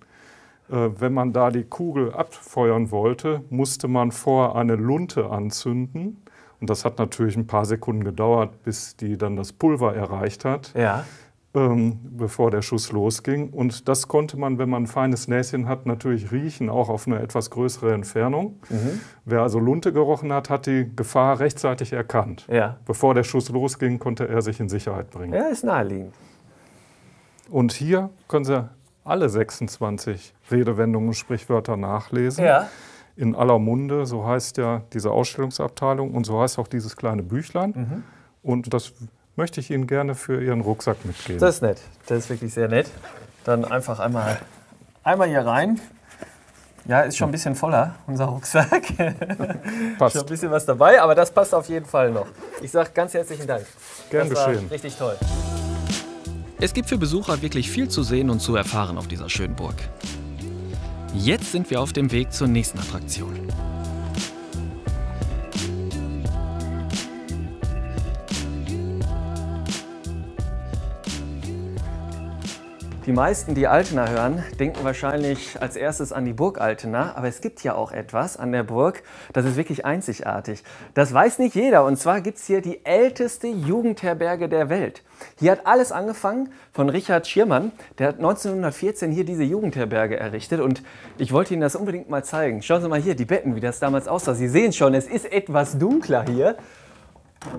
V: Wenn man da die Kugel abfeuern wollte, musste man vorher eine Lunte anzünden. Und das hat natürlich ein paar Sekunden gedauert, bis die dann das Pulver erreicht hat, bevor der Schuss losging. Und das konnte man, wenn man ein feines Näschen hat, natürlich riechen, auch auf eine etwas größere Entfernung. Wer also Lunte gerochen hat, hat die Gefahr rechtzeitig erkannt.
B: Ja.
V: Bevor der Schuss losging, konnte er sich in Sicherheit bringen.
B: Ja, ist naheliegend.
V: Und hier können Sie alle 26 Redewendungen und Sprichwörter nachlesen.
B: Ja.
V: In aller Munde, so heißt ja diese Ausstellungsabteilung und so heißt auch dieses kleine Büchlein. Und das möchte ich Ihnen gerne für Ihren Rucksack mitgeben.
B: Das ist nett, das ist wirklich sehr nett. Dann einfach einmal hier rein. Ja, ist schon ein bisschen voller, unser Rucksack.
V: Passt.
B: Schon ein bisschen was dabei, aber das passt auf jeden Fall noch. Ich sage ganz herzlichen Dank.
V: Gern
B: das war
V: geschehen.
B: Richtig toll.
A: Es gibt für Besucher wirklich viel zu sehen und zu erfahren auf dieser schönen Burg. Jetzt sind wir auf dem Weg zur nächsten Attraktion.
B: Die meisten, die Altena hören, denken wahrscheinlich als erstes an die Burg Altena. Aber es gibt ja auch etwas an der Burg, das ist wirklich einzigartig. Das weiß nicht jeder. Und zwar gibt es hier die älteste Jugendherberge der Welt. Hier hat alles angefangen von Richard Schirmann. Der hat 1914 hier diese Jugendherberge errichtet. Und ich wollte Ihnen das unbedingt mal zeigen. Schauen Sie mal hier, die Betten, wie das damals aussah. Sie sehen schon, es ist etwas dunkler hier.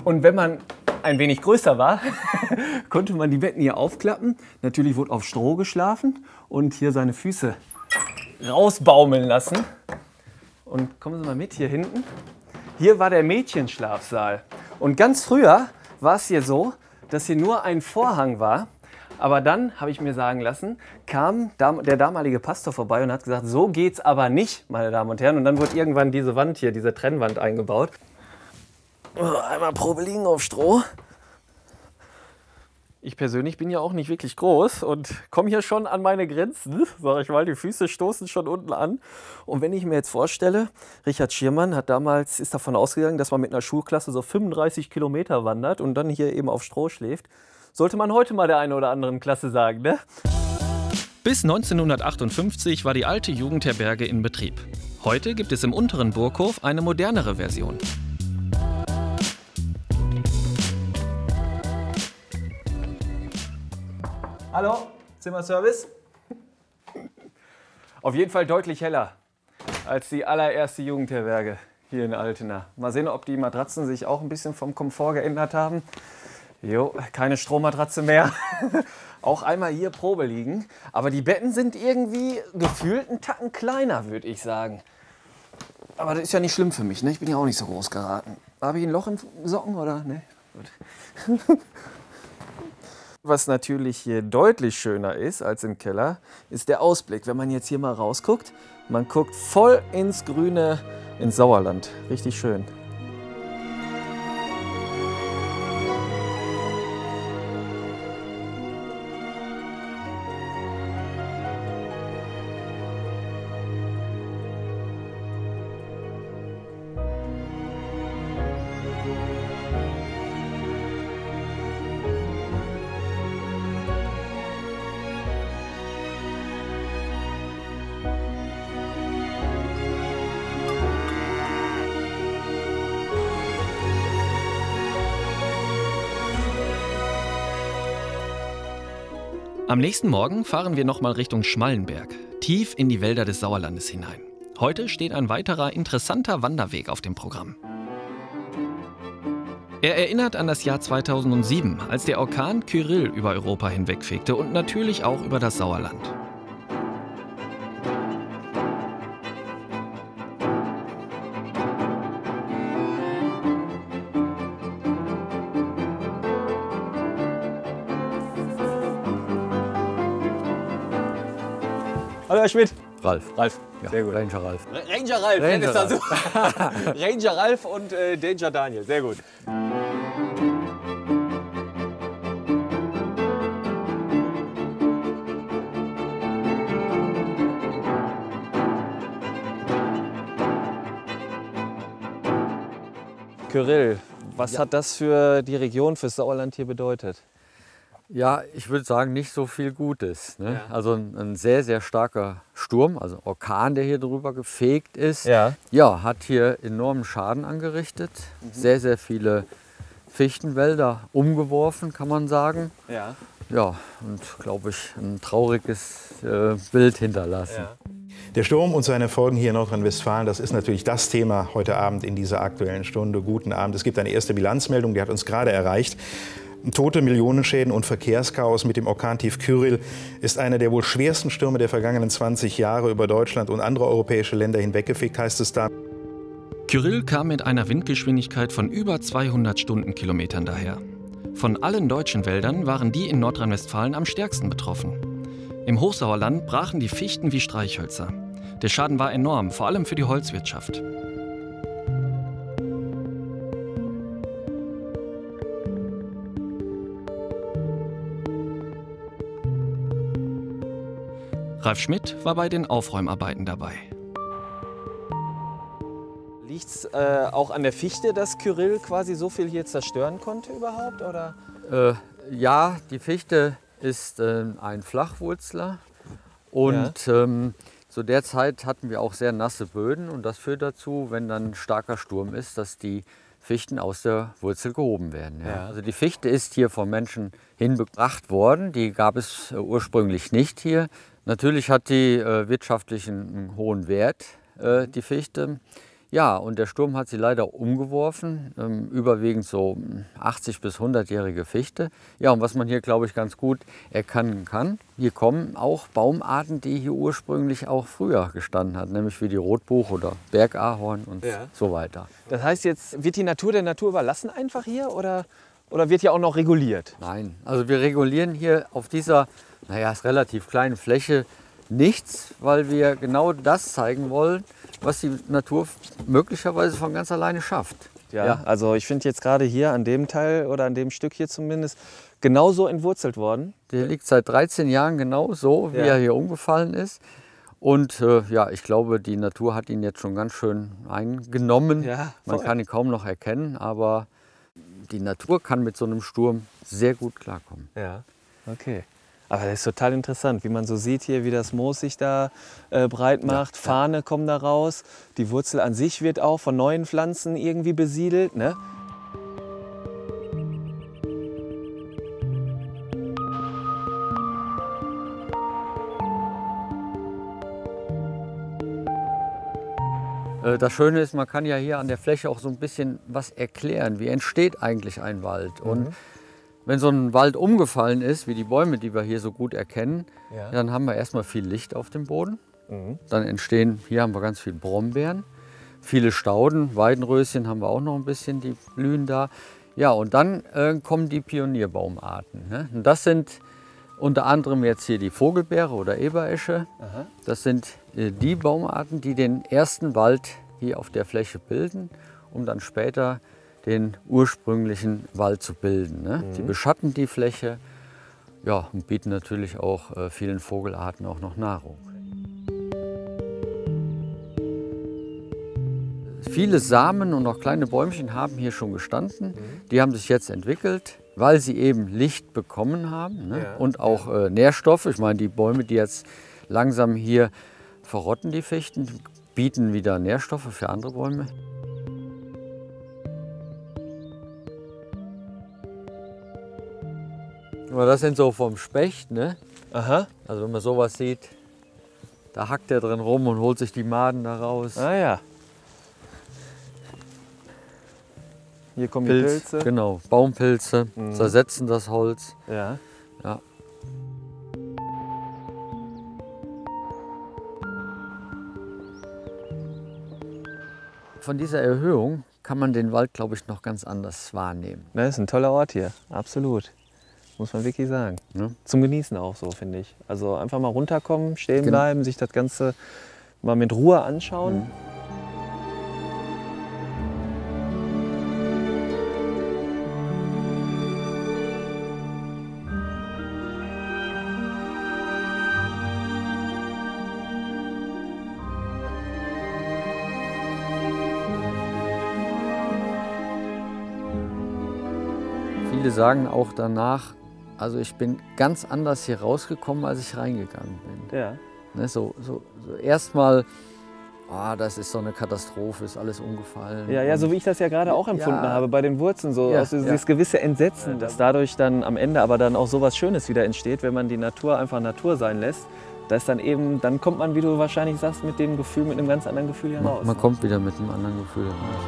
B: Und wenn man ein wenig größer war, konnte man die Betten hier aufklappen. Natürlich wurde auf Stroh geschlafen und hier seine Füße rausbaumeln lassen. Und kommen Sie mal mit hier hinten. Hier war der Mädchenschlafsaal. Und ganz früher war es hier so, dass hier nur ein Vorhang war. Aber dann, habe ich mir sagen lassen, kam der damalige Pastor vorbei und hat gesagt, so geht's aber nicht, meine Damen und Herren. Und dann wurde irgendwann diese Wand hier, diese Trennwand eingebaut. Einmal Probe liegen auf Stroh. Ich persönlich bin ja auch nicht wirklich groß und komme hier schon an meine Grenzen, sage ich mal. Die Füße stoßen schon unten an. Und wenn ich mir jetzt vorstelle, Richard Schirmann ist davon ausgegangen, dass man mit einer Schulklasse so 35 Kilometer wandert und dann hier eben auf Stroh schläft. Sollte man heute mal der einen oder anderen Klasse sagen, ne?
A: Bis 1958 war die alte Jugendherberge in Betrieb. Heute gibt es im unteren Burghof eine modernere Version.
B: Hallo, Zimmerservice. Auf jeden Fall deutlich heller als die allererste Jugendherberge hier in Altena. Mal sehen, ob die Matratzen sich auch ein bisschen vom Komfort geändert haben. Jo, keine Strohmatratze mehr. Auch einmal hier Probe liegen. Aber die Betten sind irgendwie gefühlt einen Tacken kleiner, würde ich sagen. Aber das ist ja nicht schlimm für mich, ne? Ich bin ja auch nicht so groß geraten. Habe ich ein Loch im Socken oder? Ne? Gut. Was natürlich hier deutlich schöner ist als im Keller, ist der Ausblick. Wenn man jetzt hier mal rausguckt, man guckt voll ins Grüne, ins Sauerland. Richtig schön.
A: Am nächsten Morgen fahren wir nochmal Richtung Schmallenberg, tief in die Wälder des Sauerlandes hinein. Heute steht ein weiterer interessanter Wanderweg auf dem Programm. Er erinnert an das Jahr 2007, als der Orkan Kyrill über Europa hinwegfegte und natürlich auch über das Sauerland.
B: Hallo Herr Schmidt.
C: Ralf.
B: Ralf,
C: ja,
B: sehr gut.
C: Ranger Ralf.
B: Ranger Ralf,
C: Ranger
B: ist das so? Ranger Ralf und Danger Daniel, sehr gut. Kyrill, was hat das für die Region, fürs Sauerland hier bedeutet?
C: Ja, ich würde sagen, nicht so viel Gutes. Ne? Ja. Also ein sehr, sehr starker Sturm, also Orkan, der hier drüber gefegt ist, ja, hat hier enormen Schaden angerichtet. Sehr, sehr viele Fichtenwälder umgeworfen, kann man sagen.
B: Ja.
C: Ja, und glaube ich, ein trauriges Bild hinterlassen. Ja.
D: Der Sturm und seine Folgen hier in Nordrhein-Westfalen, das ist natürlich das Thema heute Abend in dieser Aktuellen Stunde. Guten Abend. Es gibt eine erste Bilanzmeldung, die hat uns gerade erreicht. Tote, Millionenschäden und Verkehrschaos mit dem Orkantief Kyrill ist einer der wohl schwersten Stürme der vergangenen 20 Jahre über Deutschland und andere europäische Länder hinweggefegt, heißt es da.
A: Kyrill kam mit einer Windgeschwindigkeit von über 200 Stundenkilometern daher. Von allen deutschen Wäldern waren die in Nordrhein-Westfalen am stärksten betroffen. Im Hochsauerland brachen die Fichten wie Streichhölzer. Der Schaden war enorm, vor allem für die Holzwirtschaft. Ralf Schmidt war bei den Aufräumarbeiten dabei.
B: Liegt es auch an der Fichte, dass Kyrill quasi so viel hier zerstören konnte überhaupt? Oder?
C: Ja, die Fichte ist ein Flachwurzler und zu der Zeit hatten wir auch sehr nasse Böden und das führt dazu, wenn dann ein starker Sturm ist, dass die Fichten aus der Wurzel gehoben werden. Ja. Also die Fichte ist hier vom Menschen hingebracht worden, die gab es ursprünglich nicht hier. Natürlich hat die wirtschaftlich einen hohen Wert, die Fichte. Ja, und der Sturm hat sie leider umgeworfen, überwiegend so 80- bis 100-jährige Fichte. Ja, und was man hier, glaube ich, ganz gut erkennen kann, hier kommen auch Baumarten, die hier ursprünglich auch früher gestanden hat, nämlich wie die Rotbuch oder Bergahorn und so weiter.
B: Das heißt jetzt, wird die Natur der Natur überlassen einfach hier oder wird hier auch noch reguliert?
C: Nein, also wir regulieren hier auf dieser, ist relativ kleinen Fläche nichts, weil wir genau das zeigen wollen, was die Natur möglicherweise von ganz alleine schafft.
B: Ja, also ich finde jetzt gerade hier an dem Teil oder an dem Stück hier zumindest genauso entwurzelt worden.
C: Der liegt seit 13 Jahren genau so, wie er hier umgefallen ist. Und ich glaube, die Natur hat ihn jetzt schon ganz schön eingenommen. Ja, man kann ihn kaum noch erkennen, aber die Natur kann mit so einem Sturm sehr gut klarkommen.
B: Ja, okay. Aber das ist total interessant, wie man so sieht hier, wie das Moos sich da breit macht. Farne kommen da raus. Die Wurzel an sich wird auch von neuen Pflanzen irgendwie besiedelt. Ne?
C: Das Schöne ist, man kann ja hier an der Fläche auch so ein bisschen was erklären. Wie entsteht eigentlich ein Wald? Und wenn so ein Wald umgefallen ist, wie die Bäume, die wir hier so gut erkennen, dann haben wir erstmal viel Licht auf dem Boden. Dann entstehen, hier haben wir ganz viele Brombeeren, viele Stauden, Weidenröschen haben wir auch noch ein bisschen, die blühen da. Ja, und dann kommen die Pionierbaumarten. Ne? Und das sind unter anderem jetzt hier die Vogelbeere oder Eberesche. Das sind die Baumarten, die den ersten Wald hier auf der Fläche bilden, um dann später den ursprünglichen Wald zu bilden. Ne? Sie beschatten die Fläche und bieten natürlich auch vielen Vogelarten auch noch Nahrung. Viele Samen und auch kleine Bäumchen haben hier schon gestanden. Die haben sich jetzt entwickelt, weil sie eben Licht bekommen haben, ne? Und auch Nährstoffe. Ich meine, die Bäume, die jetzt langsam hier verrotten, die Fichten, bieten wieder Nährstoffe für andere Bäume. Das sind so vom Specht, ne?
B: Aha.
C: Also wenn man sowas sieht, da hackt er drin rum und holt sich die Maden da raus.
B: Ah ja. Hier kommen die Pilze.
C: Genau, Baumpilze zersetzen das Holz.
B: Ja.
C: Ja. Von dieser Erhöhung kann man den Wald, glaube ich, noch ganz anders wahrnehmen.
B: Das ist ein toller Ort hier, absolut. Muss man wirklich sagen.
C: Ja.
B: Zum Genießen auch so, finde ich. Also einfach mal runterkommen, stehen bleiben, sich das Ganze mal mit Ruhe anschauen.
C: Viele sagen auch danach, also ich bin ganz anders hier rausgekommen, als ich reingegangen bin.
B: Ja.
C: Ne, so erstmal, das ist so eine Katastrophe, ist alles umgefallen.
B: Ja, so wie ich das ja gerade auch empfunden habe bei den Wurzeln, so dieses gewisse Entsetzen, dass dadurch dann am Ende aber dann auch so was Schönes wieder entsteht, wenn man die Natur einfach Natur sein lässt. Das dann eben, dann kommt man, wie du wahrscheinlich sagst, mit dem Gefühl, mit einem ganz anderen Gefühl heraus.
C: Man kommt wieder mit einem anderen Gefühl heraus.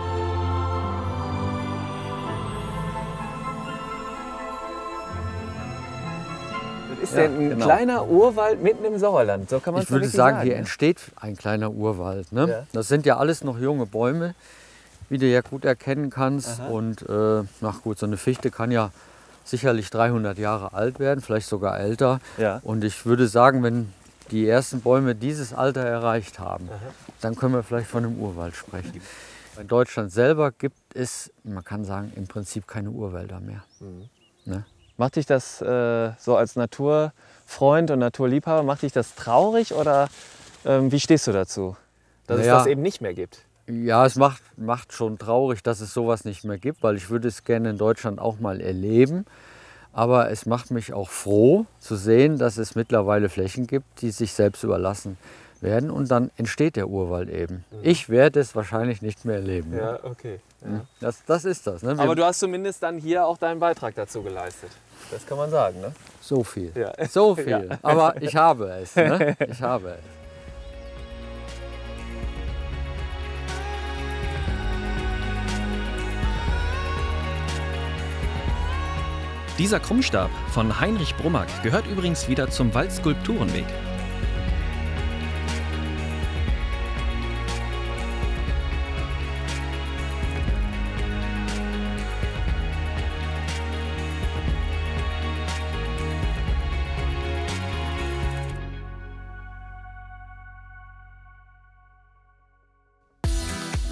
B: Ist denn ein kleiner Urwald mitten im Sauerland? So kann man es
C: wirklich sagen. Ich würde sagen, hier entsteht ein kleiner Urwald. Ne? Ja. Das sind ja alles noch junge Bäume, wie du ja gut erkennen kannst. Aha. Und so eine Fichte kann ja sicherlich 300 Jahre alt werden, vielleicht sogar älter. Ja. Und ich würde sagen, wenn die ersten Bäume dieses Alter erreicht haben, dann können wir vielleicht von einem Urwald sprechen. In Deutschland selber gibt es, man kann sagen, im Prinzip keine Urwälder mehr. Ne?
B: Macht dich das so als Naturfreund und Naturliebhaber, macht dich das traurig oder wie stehst du dazu, dass es das eben nicht mehr gibt?
C: Ja, es macht schon traurig, dass es sowas nicht mehr gibt, weil ich würde es gerne in Deutschland auch mal erleben. Aber es macht mich auch froh zu sehen, dass es mittlerweile Flächen gibt, die sich selbst überlassen werden. Und dann entsteht der Urwald eben. Ich werde es wahrscheinlich nicht mehr erleben.
B: Ja, okay. Ja.
C: Das ist das. Ne?
B: Aber du hast zumindest dann hier auch deinen Beitrag dazu geleistet. Das kann man sagen, ne?
C: So viel.
B: Ja.
C: So viel.
B: Ja.
C: Aber ich habe es. Ne? Ich habe es.
A: Dieser Krummstab von Heinrich Brummack gehört übrigens wieder zum Waldskulpturenweg.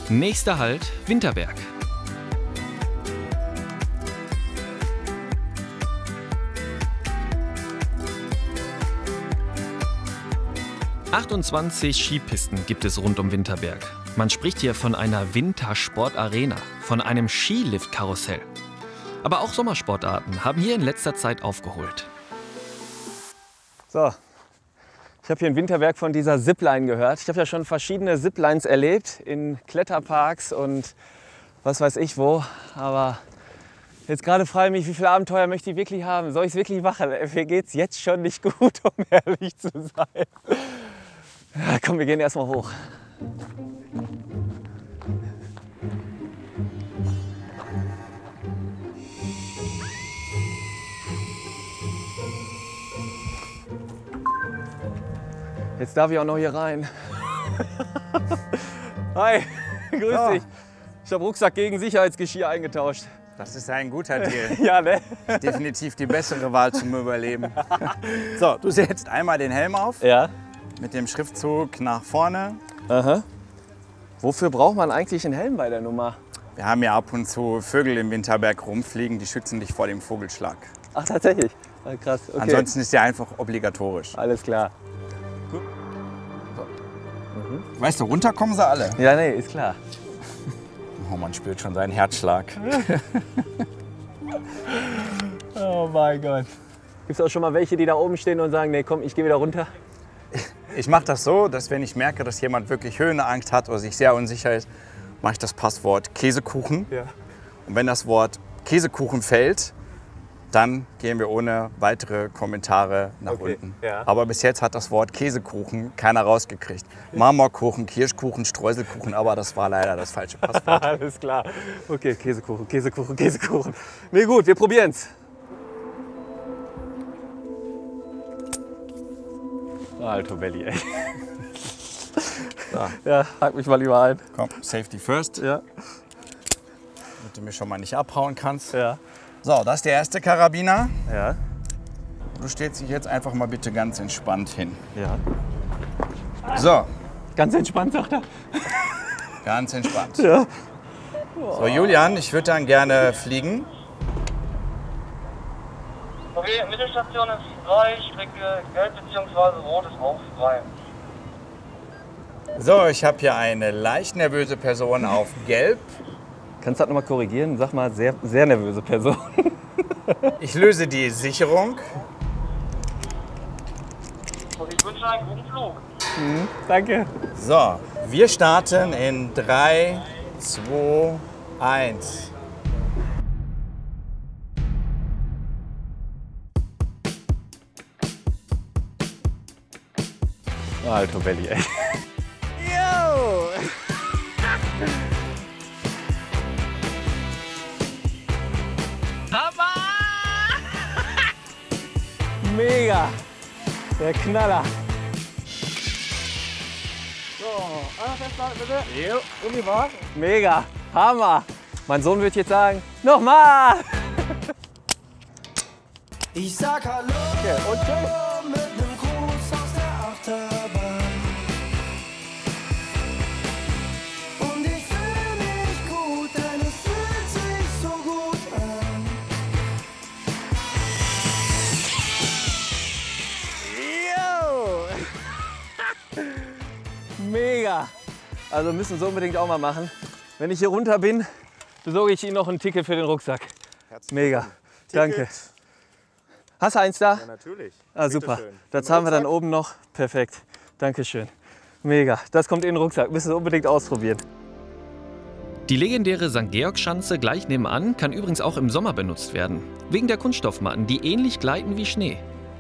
A: Nächster Halt Winterberg. ...28 Skipisten gibt es rund um Winterberg. Man spricht hier von einer Wintersportarena, von einem Skiliftkarussell. Aber auch Sommersportarten haben hier in letzter Zeit aufgeholt.
B: So, ich habe hier in Winterberg von dieser Zipline gehört. Ich habe ja schon verschiedene Ziplines erlebt in Kletterparks und was weiß ich wo. Aber jetzt gerade frage ich mich, wie viele Abenteuer möchte ich wirklich haben? Soll ich es wirklich machen? Mir geht es jetzt schon nicht gut, um ehrlich zu sein. Ja, komm, wir gehen erstmal hoch. Jetzt darf ich auch noch hier rein. Hi, grüß dich. Ich habe Rucksack gegen Sicherheitsgeschirr eingetauscht.
E: Das ist ein guter Deal.
B: Ja, ne?
E: Definitiv die bessere Wahl zum Überleben. So, du setzt einmal den Helm auf.
B: Ja.
E: Mit dem Schriftzug nach vorne.
B: Aha. Wofür braucht man eigentlich einen Helm bei der Nummer?
E: Wir haben ja ab und zu Vögel im Winterberg rumfliegen, die schützen dich vor dem Vogelschlag.
B: Ach, tatsächlich? Ah, krass. Okay.
E: Ansonsten ist der einfach obligatorisch.
B: Alles klar. Gut.
E: So. Weißt du, runter kommen sie alle.
B: Ja, nee, ist klar.
E: Oh, man spürt schon seinen Herzschlag.
B: Oh mein Gott. Gibt es auch schon mal welche, die da oben stehen und sagen, nee, komm, ich gehe wieder runter?
E: Ich mache das so, dass wenn ich merke, dass jemand wirklich Höhenangst hat oder sich sehr unsicher ist, mache ich das Passwort Käsekuchen.
B: Ja.
E: Und wenn das Wort Käsekuchen fällt, dann gehen wir ohne weitere Kommentare nach unten.
B: Ja.
E: Aber bis jetzt hat das Wort Käsekuchen keiner rausgekriegt. Marmorkuchen, Kirschkuchen, Streuselkuchen, aber das war leider das falsche Passwort.
B: Alles klar. Okay, Käsekuchen, Käsekuchen, Käsekuchen. Nee, gut, wir probieren's. Alter Belly, ey.
E: Da.
B: Ja, hack mich mal lieber ein.
E: Komm, Safety first.
B: Ja.
E: Damit du mir schon mal nicht abhauen kannst.
B: Ja.
E: So, das ist der erste Karabiner.
B: Ja.
E: Du stellst dich jetzt einfach mal bitte ganz entspannt hin.
B: Ja.
E: So.
B: Ganz entspannt, sagt er.
E: Ganz entspannt.
B: Ja.
E: So, Julian, ich würde dann gerne fliegen.
F: Okay, Mittelstation ist frei, Strecke gelb bzw. rot ist auch frei.
E: So, ich habe hier eine leicht nervöse Person auf gelb.
B: Kannst du das nochmal korrigieren? Sag mal, sehr, sehr nervöse Person.
E: Ich löse die Sicherung.
F: Und ich wünsche einen guten Flug.
B: Danke.
E: So, wir starten in 3, 2, 1.
B: Alter Belly, ey.
E: Yo!
B: Mega! Der Knaller! So, festhalten bitte. Jo. Wunderbar. Mega! Hammer! Mein Sohn wird jetzt sagen, nochmal!
R: Ich sag Hallo
B: okay, und tschüss!
R: mit nem Gruß aus der Achterbahn. Und ich fühl mich gut, denn es fühlt sich so gut an.
B: Yo! Mega! Also müssen wir unbedingt auch mal machen. Wenn ich hier runter bin, besorge ich Ihnen noch ein Ticket für den Rucksack. Mega. Danke. Hast du eins da?
E: Ja, natürlich.
B: Ah, super.
E: Bitteschön.
B: Das haben wir dann oben noch. Perfekt. Dankeschön. Mega. Das kommt in den Rucksack. Müssen wir unbedingt ausprobieren.
A: Die legendäre St. Georg-Schanze gleich nebenan kann übrigens auch im Sommer benutzt werden. Wegen der Kunststoffmatten, die ähnlich gleiten wie Schnee.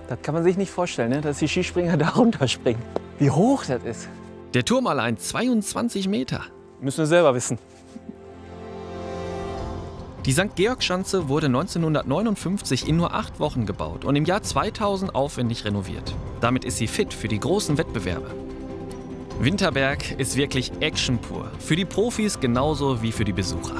B: Das kann man sich nicht vorstellen, ne? Dass die Skispringer da runterspringen. Wie hoch das ist.
A: Der Turm allein 22 Meter.
B: Müssen wir selber wissen.
A: Die St. Georg-Schanze wurde 1959 in nur 8 Wochen gebaut und im Jahr 2000 aufwendig renoviert. Damit ist sie fit für die großen Wettbewerbe. Winterberg ist wirklich Action pur. Für die Profis genauso wie für die Besucher.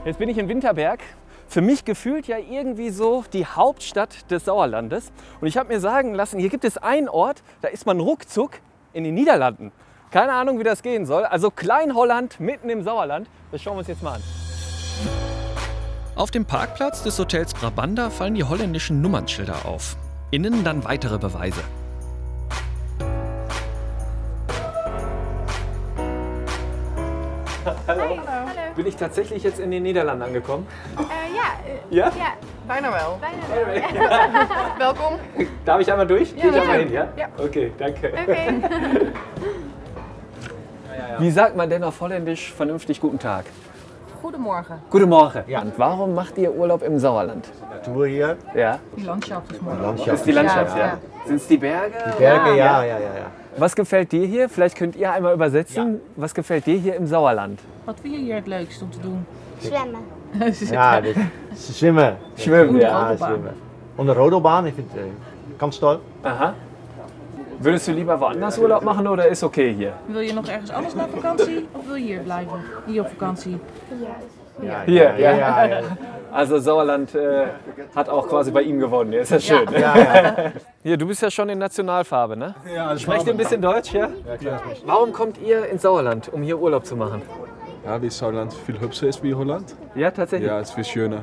B: Jetzt bin ich in Winterberg. Für mich gefühlt ja irgendwie so die Hauptstadt des Sauerlandes. Und ich habe mir sagen lassen, hier gibt es einen Ort, da ist man ruckzuck in den Niederlanden. Keine Ahnung, wie das gehen soll. Also Klein-Holland mitten im Sauerland. Das schauen wir uns jetzt mal an.
A: Auf dem Parkplatz des Hotels Brabanda fallen die holländischen Nummernschilder auf. Innen dann weitere Beweise.
B: Hallo. Bin ich tatsächlich jetzt in den Niederlanden angekommen?
K: Ja?
B: Ja?
K: Bijna wel. Welkom.
B: Darf ich einmal durch?
K: Ja,
B: Geh ich einmal hin,
K: natürlich.
B: ja?
K: Ja.
B: Okay, danke.
K: Okay.
B: Wie sagt man denn auf Holländisch vernünftig guten Tag?
K: Goedemorgen.
B: Guten Morgen. Ja. Und warum macht ihr Urlaub im Sauerland?
O: Tour hier.
B: Ja.
K: Die Landschaft ist mooi.
B: Das ist die Landschaft, ja. Sind es die Berge?
O: Die Berge, ja.
B: Was gefällt dir hier? Vielleicht könnt ihr einmal übersetzen. Was gefällt dir hier im Sauerland?
J: Wat vind je hier het leukst om te doen?
G: Zwemmen.
O: Ja, zwemmen.
B: Schwimmen,
O: ja. Zwemmen. Und eine Rodelbaan, ich finde ganz toll.
B: Aha. Würdest du lieber woanders Urlaub machen oder ist okay hier?
J: Wil je nog ergens anders naar vakantie of wil je hier blijven? Hier op vakantie?
B: Hier, ja. Also Sauerland hat auch quasi bei ihm gewonnen. Ist ja schön.
O: Ja.
B: Hier, du bist ja schon in Nationalfarbe, ne?
Q: Ja,
B: Sprecht ihr ein bisschen Deutsch, ja?
Q: Ja, klar.
B: Warum kommt ihr ins Sauerland, um hier Urlaub zu machen?
Q: Ja, wie Sauerland viel hübscher ist wie Holland.
B: Ja, tatsächlich?
Q: Ja, es ist viel schöner.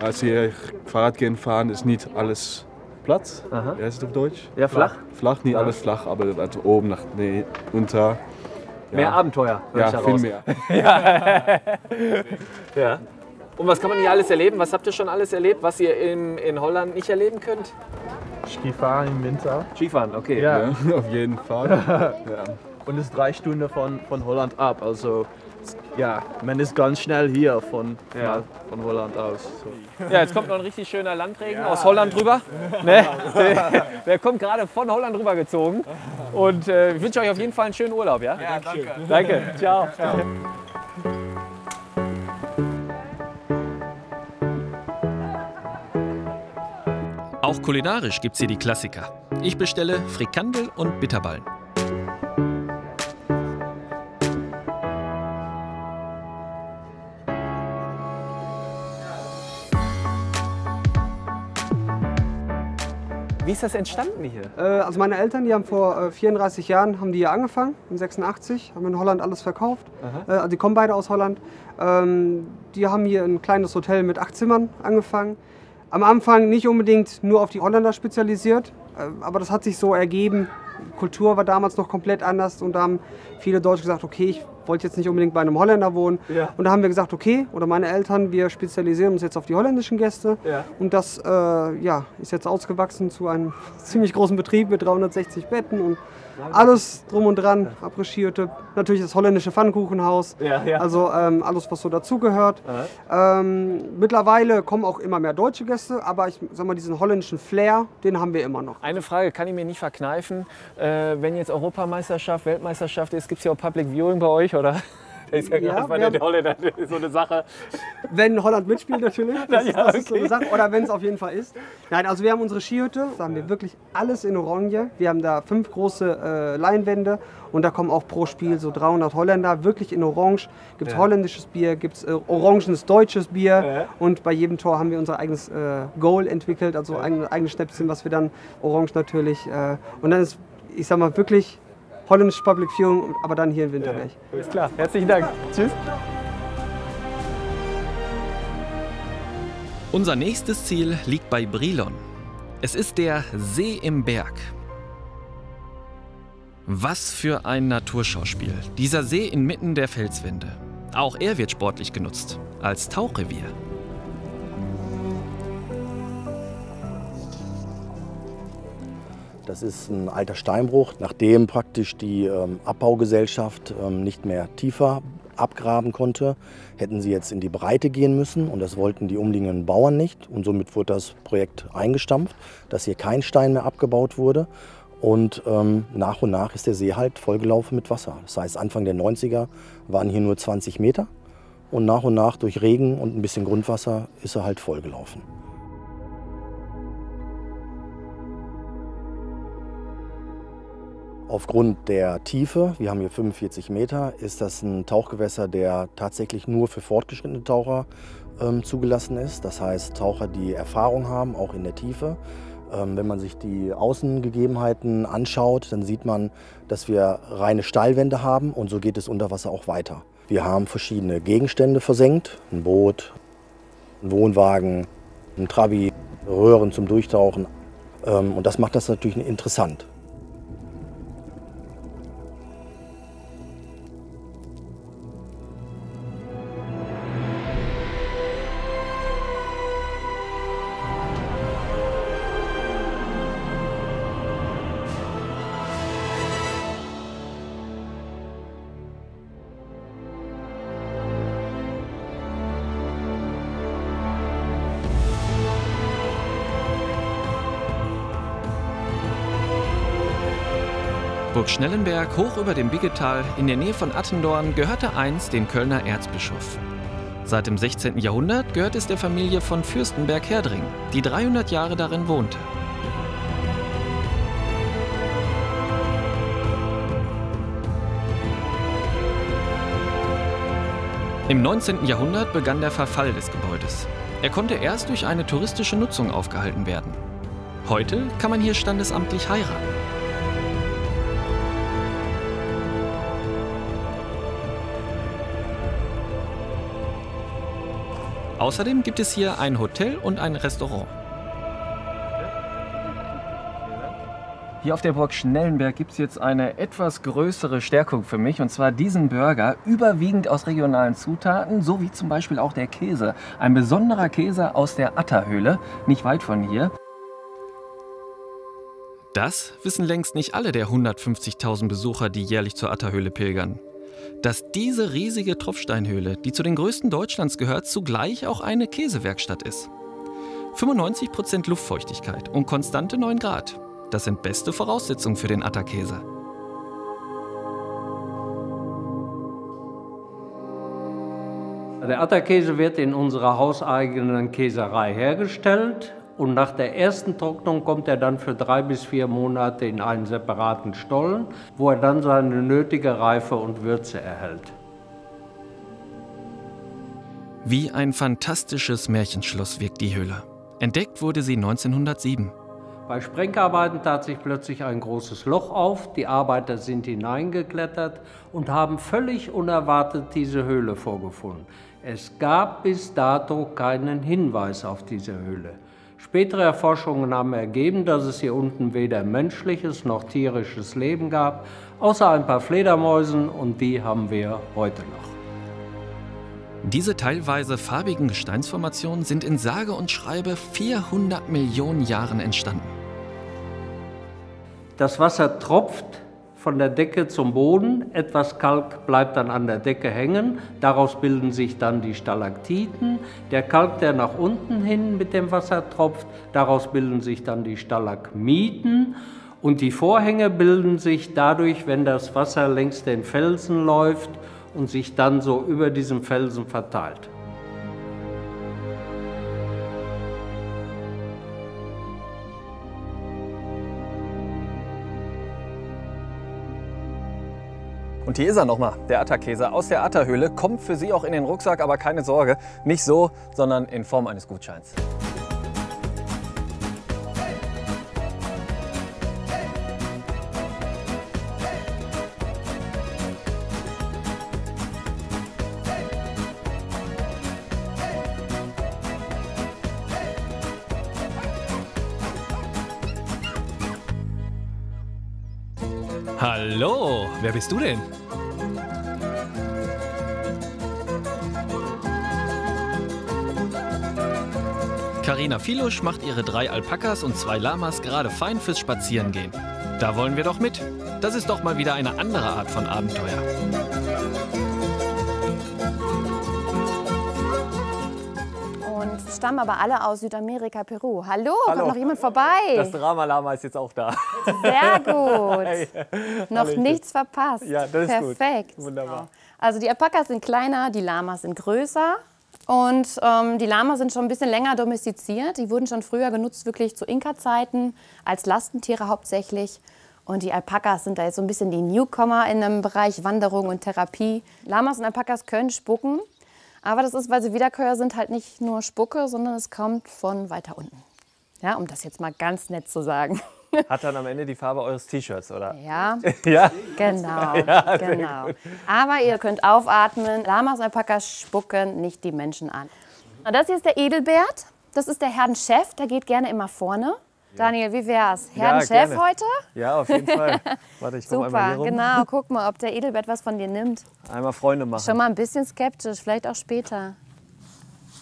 Q: Als hier Fahrrad gehen fahren, ist nicht alles Platz.
B: Aha.
Q: Wie heißt es auf Deutsch?
B: Ja, flach.
Q: Flach, nicht alles flach, aber also oben, nach, nee, unter. Ja.
B: Mehr Abenteuer, hör ich
Q: Ja,
B: daraus.
Q: viel mehr.
B: Ja. Und was kann man hier alles erleben? Was habt ihr schon alles erlebt, was ihr in Holland nicht erleben könnt?
H: Skifahren im Winter.
B: Skifahren, okay.
H: Ja,
Q: auf jeden Fall. Ja.
H: Und es ist 3 Stunden von Holland ab. Also ja, man ist ganz schnell hier von Holland aus. So.
B: Ja, jetzt kommt noch ein richtig schöner Landregen aus Holland rüber. Ne? Der kommt gerade von Holland rüber gezogen. Und ich wünsche euch auf jeden Fall einen schönen Urlaub. Ja,
H: danke.
B: Danke, ciao.
A: Auch kulinarisch gibt's hier die Klassiker. Ich bestelle Frikandel und Bitterballen.
B: Wie ist das entstanden hier?
W: Also meine Eltern, die haben vor 34 Jahren haben die hier angefangen, in 86, haben in Holland alles verkauft. Also die kommen beide aus Holland. Die haben hier ein kleines Hotel mit 8 Zimmern angefangen. Am Anfang nicht unbedingt nur auf die Holländer spezialisiert, aber das hat sich so ergeben. Die Kultur war damals noch komplett anders und da haben viele Deutsche gesagt, okay, ich wollte jetzt nicht unbedingt bei einem Holländer wohnen. Ja. Und da haben wir gesagt, okay, oder meine Eltern, wir spezialisieren uns jetzt auf die holländischen Gäste. Ja. Und das ist jetzt ausgewachsen zu einem ziemlich großen Betrieb mit 360 Betten und alles drum und dran, Après-Ski-Hütte, natürlich das holländische Pfannkuchenhaus, also alles, was so dazugehört. Mittlerweile kommen auch immer mehr deutsche Gäste, aber ich sag mal, diesen holländischen Flair, den haben wir immer noch.
B: Eine Frage kann ich mir nicht verkneifen, wenn jetzt Europameisterschaft, Weltmeisterschaft ist, gibt es ja auch Public Viewing bei euch, oder? Das ist ja gerade bei den Holländern so eine Sache.
W: Wenn Holland mitspielt natürlich, das
B: okay.
W: ist so eine Sache. Oder wenn es auf jeden Fall ist. Nein, also wir haben unsere Skihütte, da haben wir wirklich alles in Orange. Wir haben da 5 große Leinwände und da kommen auch pro Spiel so 300 Holländer, wirklich in Orange. Gibt es holländisches Bier, gibt es orangenes deutsches Bier und bei jedem Tor haben wir unser eigenes Goal entwickelt, also eigenes Schnäpschen, was wir dann orange natürlich. Und dann ist, ich sag mal, wirklich holländisch Public Viewing, aber dann hier in Winterberg.
B: Ja, ist klar. Herzlichen Dank. Tschüss.
A: Unser nächstes Ziel liegt bei Brilon. Es ist der See im Berg. Was für ein Naturschauspiel. Dieser See inmitten der Felswände. Auch er wird sportlich genutzt, als Tauchrevier.
G: Das ist ein alter Steinbruch, nachdem praktisch die Abbaugesellschaft nicht mehr tiefer abgraben konnte, hätten sie jetzt in die Breite gehen müssen und das wollten die umliegenden Bauern nicht und somit wurde das Projekt eingestampft, dass hier kein Stein mehr abgebaut wurde und nach und nach ist der See halt vollgelaufen mit Wasser. Das heißt, Anfang der 90er waren hier nur 20 Meter und nach durch Regen und ein bisschen Grundwasser ist er halt vollgelaufen. Aufgrund der Tiefe, wir haben hier 45 Meter, ist das ein Tauchgewässer, der tatsächlich nur für fortgeschrittene Taucher zugelassen ist. Das heißt, Taucher, die Erfahrung haben, auch in der Tiefe. Wenn man sich die Außengegebenheiten anschaut, dann sieht man, dass wir reine Steilwände haben und so geht es unter Wasser auch weiter. Wir haben verschiedene Gegenstände versenkt, ein Boot, ein Wohnwagen, ein Trabi, Röhren zum Durchtauchen und das macht das natürlich interessant.
A: Burg Schnellenberg, hoch über dem Biggetal, in der Nähe von Attendorn, gehörte einst dem Kölner Erzbischof. Seit dem 16. Jahrhundert gehört es der Familie von Fürstenberg-Herdring, die 300 Jahre darin wohnte. Im 19. Jahrhundert begann der Verfall des Gebäudes. Er konnte erst durch eine touristische Nutzung aufgehalten werden. Heute kann man hier standesamtlich heiraten. Außerdem gibt es hier ein Hotel und ein Restaurant.
B: Hier auf der Burg Schnellenberg gibt es jetzt eine etwas größere Stärkung für mich, und zwar diesen Burger, überwiegend aus regionalen Zutaten, so wie zum Beispiel auch der Käse. Ein besonderer Käse aus der Atterhöhle, nicht weit von hier.
A: Das wissen längst nicht alle der 150.000 Besucher, die jährlich zur Atterhöhle pilgern. Dass diese riesige Tropfsteinhöhle, die zu den größten Deutschlands gehört, zugleich auch eine Käsewerkstatt ist. 95% Luftfeuchtigkeit und konstante 9 Grad. Das sind beste Voraussetzungen für den Atterkäse.
I: Der Atterkäse wird in unserer hauseigenen Käserei hergestellt. Und nach der ersten Trocknung kommt er dann für 3 bis 4 Monate in einen separaten Stollen, wo er dann seine nötige Reife und Würze erhält.
A: Wie ein fantastisches Märchenschloss wirkt die Höhle. Entdeckt wurde sie 1907.
I: Bei Sprengarbeiten tat sich plötzlich ein großes Loch auf. Die Arbeiter sind hineingeklettert und haben völlig unerwartet diese Höhle vorgefunden. Es gab bis dato keinen Hinweis auf diese Höhle. Spätere Erforschungen haben ergeben, dass es hier unten weder menschliches noch tierisches Leben gab, außer ein paar Fledermäusen, und die haben wir heute noch.
A: Diese teilweise farbigen Gesteinsformationen sind in sage und schreibe 400 Millionen Jahren entstanden.
I: Das Wasser tropft von der Decke zum Boden, etwas Kalk bleibt dann an der Decke hängen, daraus bilden sich dann die Stalaktiten. Der Kalk, der nach unten hin mit dem Wasser tropft, daraus bilden sich dann die Stalagmiten. Und die Vorhänge bilden sich dadurch, wenn das Wasser längs den Felsen läuft und sich dann so über diesem Felsen verteilt.
B: Und hier ist er nochmal, der Atterkäse aus der Atterhöhle. Kommt für Sie auch in den Rucksack, aber keine Sorge, nicht so, sondern in Form eines Gutscheins.
A: Hallo, wer bist du denn? Carina Filusch macht ihre 3 Alpakas und 2 Lamas gerade fein fürs Spazierengehen. Da wollen wir doch mit. Das ist doch mal wieder eine andere Art von Abenteuer.
L: Und stammen aber alle aus Südamerika, Peru. Hallo, kommt noch jemand vorbei?
B: Das Drama-Lama ist jetzt auch da.
L: Sehr gut.
B: Hey.
L: Noch
B: Hallöchen.
L: nichts verpasst.
B: Ja, das ist gut.
L: Perfekt.
B: Wunderbar.
L: Also die Alpakas sind kleiner, die Lamas sind größer. Und die Lamas sind schon ein bisschen länger domestiziert. Die wurden schon früher genutzt, wirklich zu Inka-Zeiten, als Lastentiere hauptsächlich. Und die Alpakas sind da jetzt so ein bisschen die Newcomer in dem Bereich Wanderung und Therapie. Lamas und Alpakas können spucken. Aber das ist, weil sie Wiederkäuer sind, halt nicht nur Spucke, sondern es kommt von weiter unten. Ja, um das jetzt mal ganz nett zu sagen.
B: Hat dann am Ende die Farbe eures T-Shirts, oder?
L: Ja,
B: ja?
L: Genau,
B: Ja,
L: genau. Aber ihr könnt aufatmen. Lamas und Alpakas spucken nicht die Menschen an. Und das hier ist der Edelbert. Das ist der Herdenchef, der geht gerne immer vorne. Daniel, wie wär's? Herdenchef
B: gerne.
L: heute?
B: Ja, auf jeden Fall. Warte, ich komm einmal hier
L: Super,
B: rum.
L: genau. Guck mal, ob der Edelbert was von dir nimmt.
B: Einmal Freunde machen.
L: Schon mal ein bisschen skeptisch, vielleicht auch später.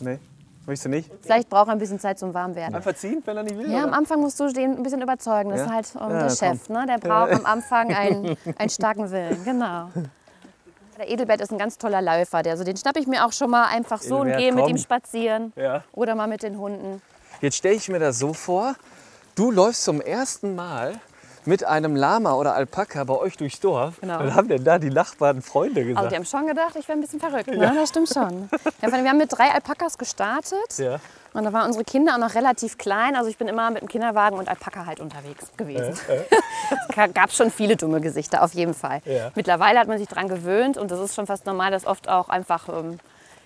B: Nee, möchtest du nicht?
L: Vielleicht braucht er ein bisschen Zeit zum Warmwerden.
B: Einfach ziehen, wenn er nicht will?
L: Ja, am
B: oder?
L: Anfang musst du den ein bisschen überzeugen. Das
B: Ja?
L: ist halt
B: Ja,
L: der Chef,
B: komm.
L: ne? Der braucht am Anfang einen starken Willen. Genau. Der Edelbert ist ein ganz toller Läufer. Also den schnappe ich mir auch schon mal einfach so und
B: Edelbert,
L: gehe mit
B: komm.
L: ihm spazieren.
B: Ja.
L: Oder mal mit den Hunden.
B: Jetzt stelle ich mir das so vor, du läufst zum ersten Mal mit einem Lama oder Alpaka bei euch durchs Dorf.
L: Genau.
B: Was haben denn da die Nachbarn Freunde gesagt?
L: Also die haben schon gedacht, ich wäre ein bisschen verrückt. Ne?
B: Ja.
L: Das stimmt schon. Ja, wir haben mit 3 Alpakas gestartet.
B: Ja.
L: Und da waren unsere Kinder auch noch relativ klein. Also ich bin immer mit dem Kinderwagen und Alpaka halt unterwegs gewesen. Es gab schon viele dumme Gesichter, auf jeden Fall.
B: Ja.
L: Mittlerweile hat man sich daran gewöhnt und das ist schon fast normal, dass oft auch einfach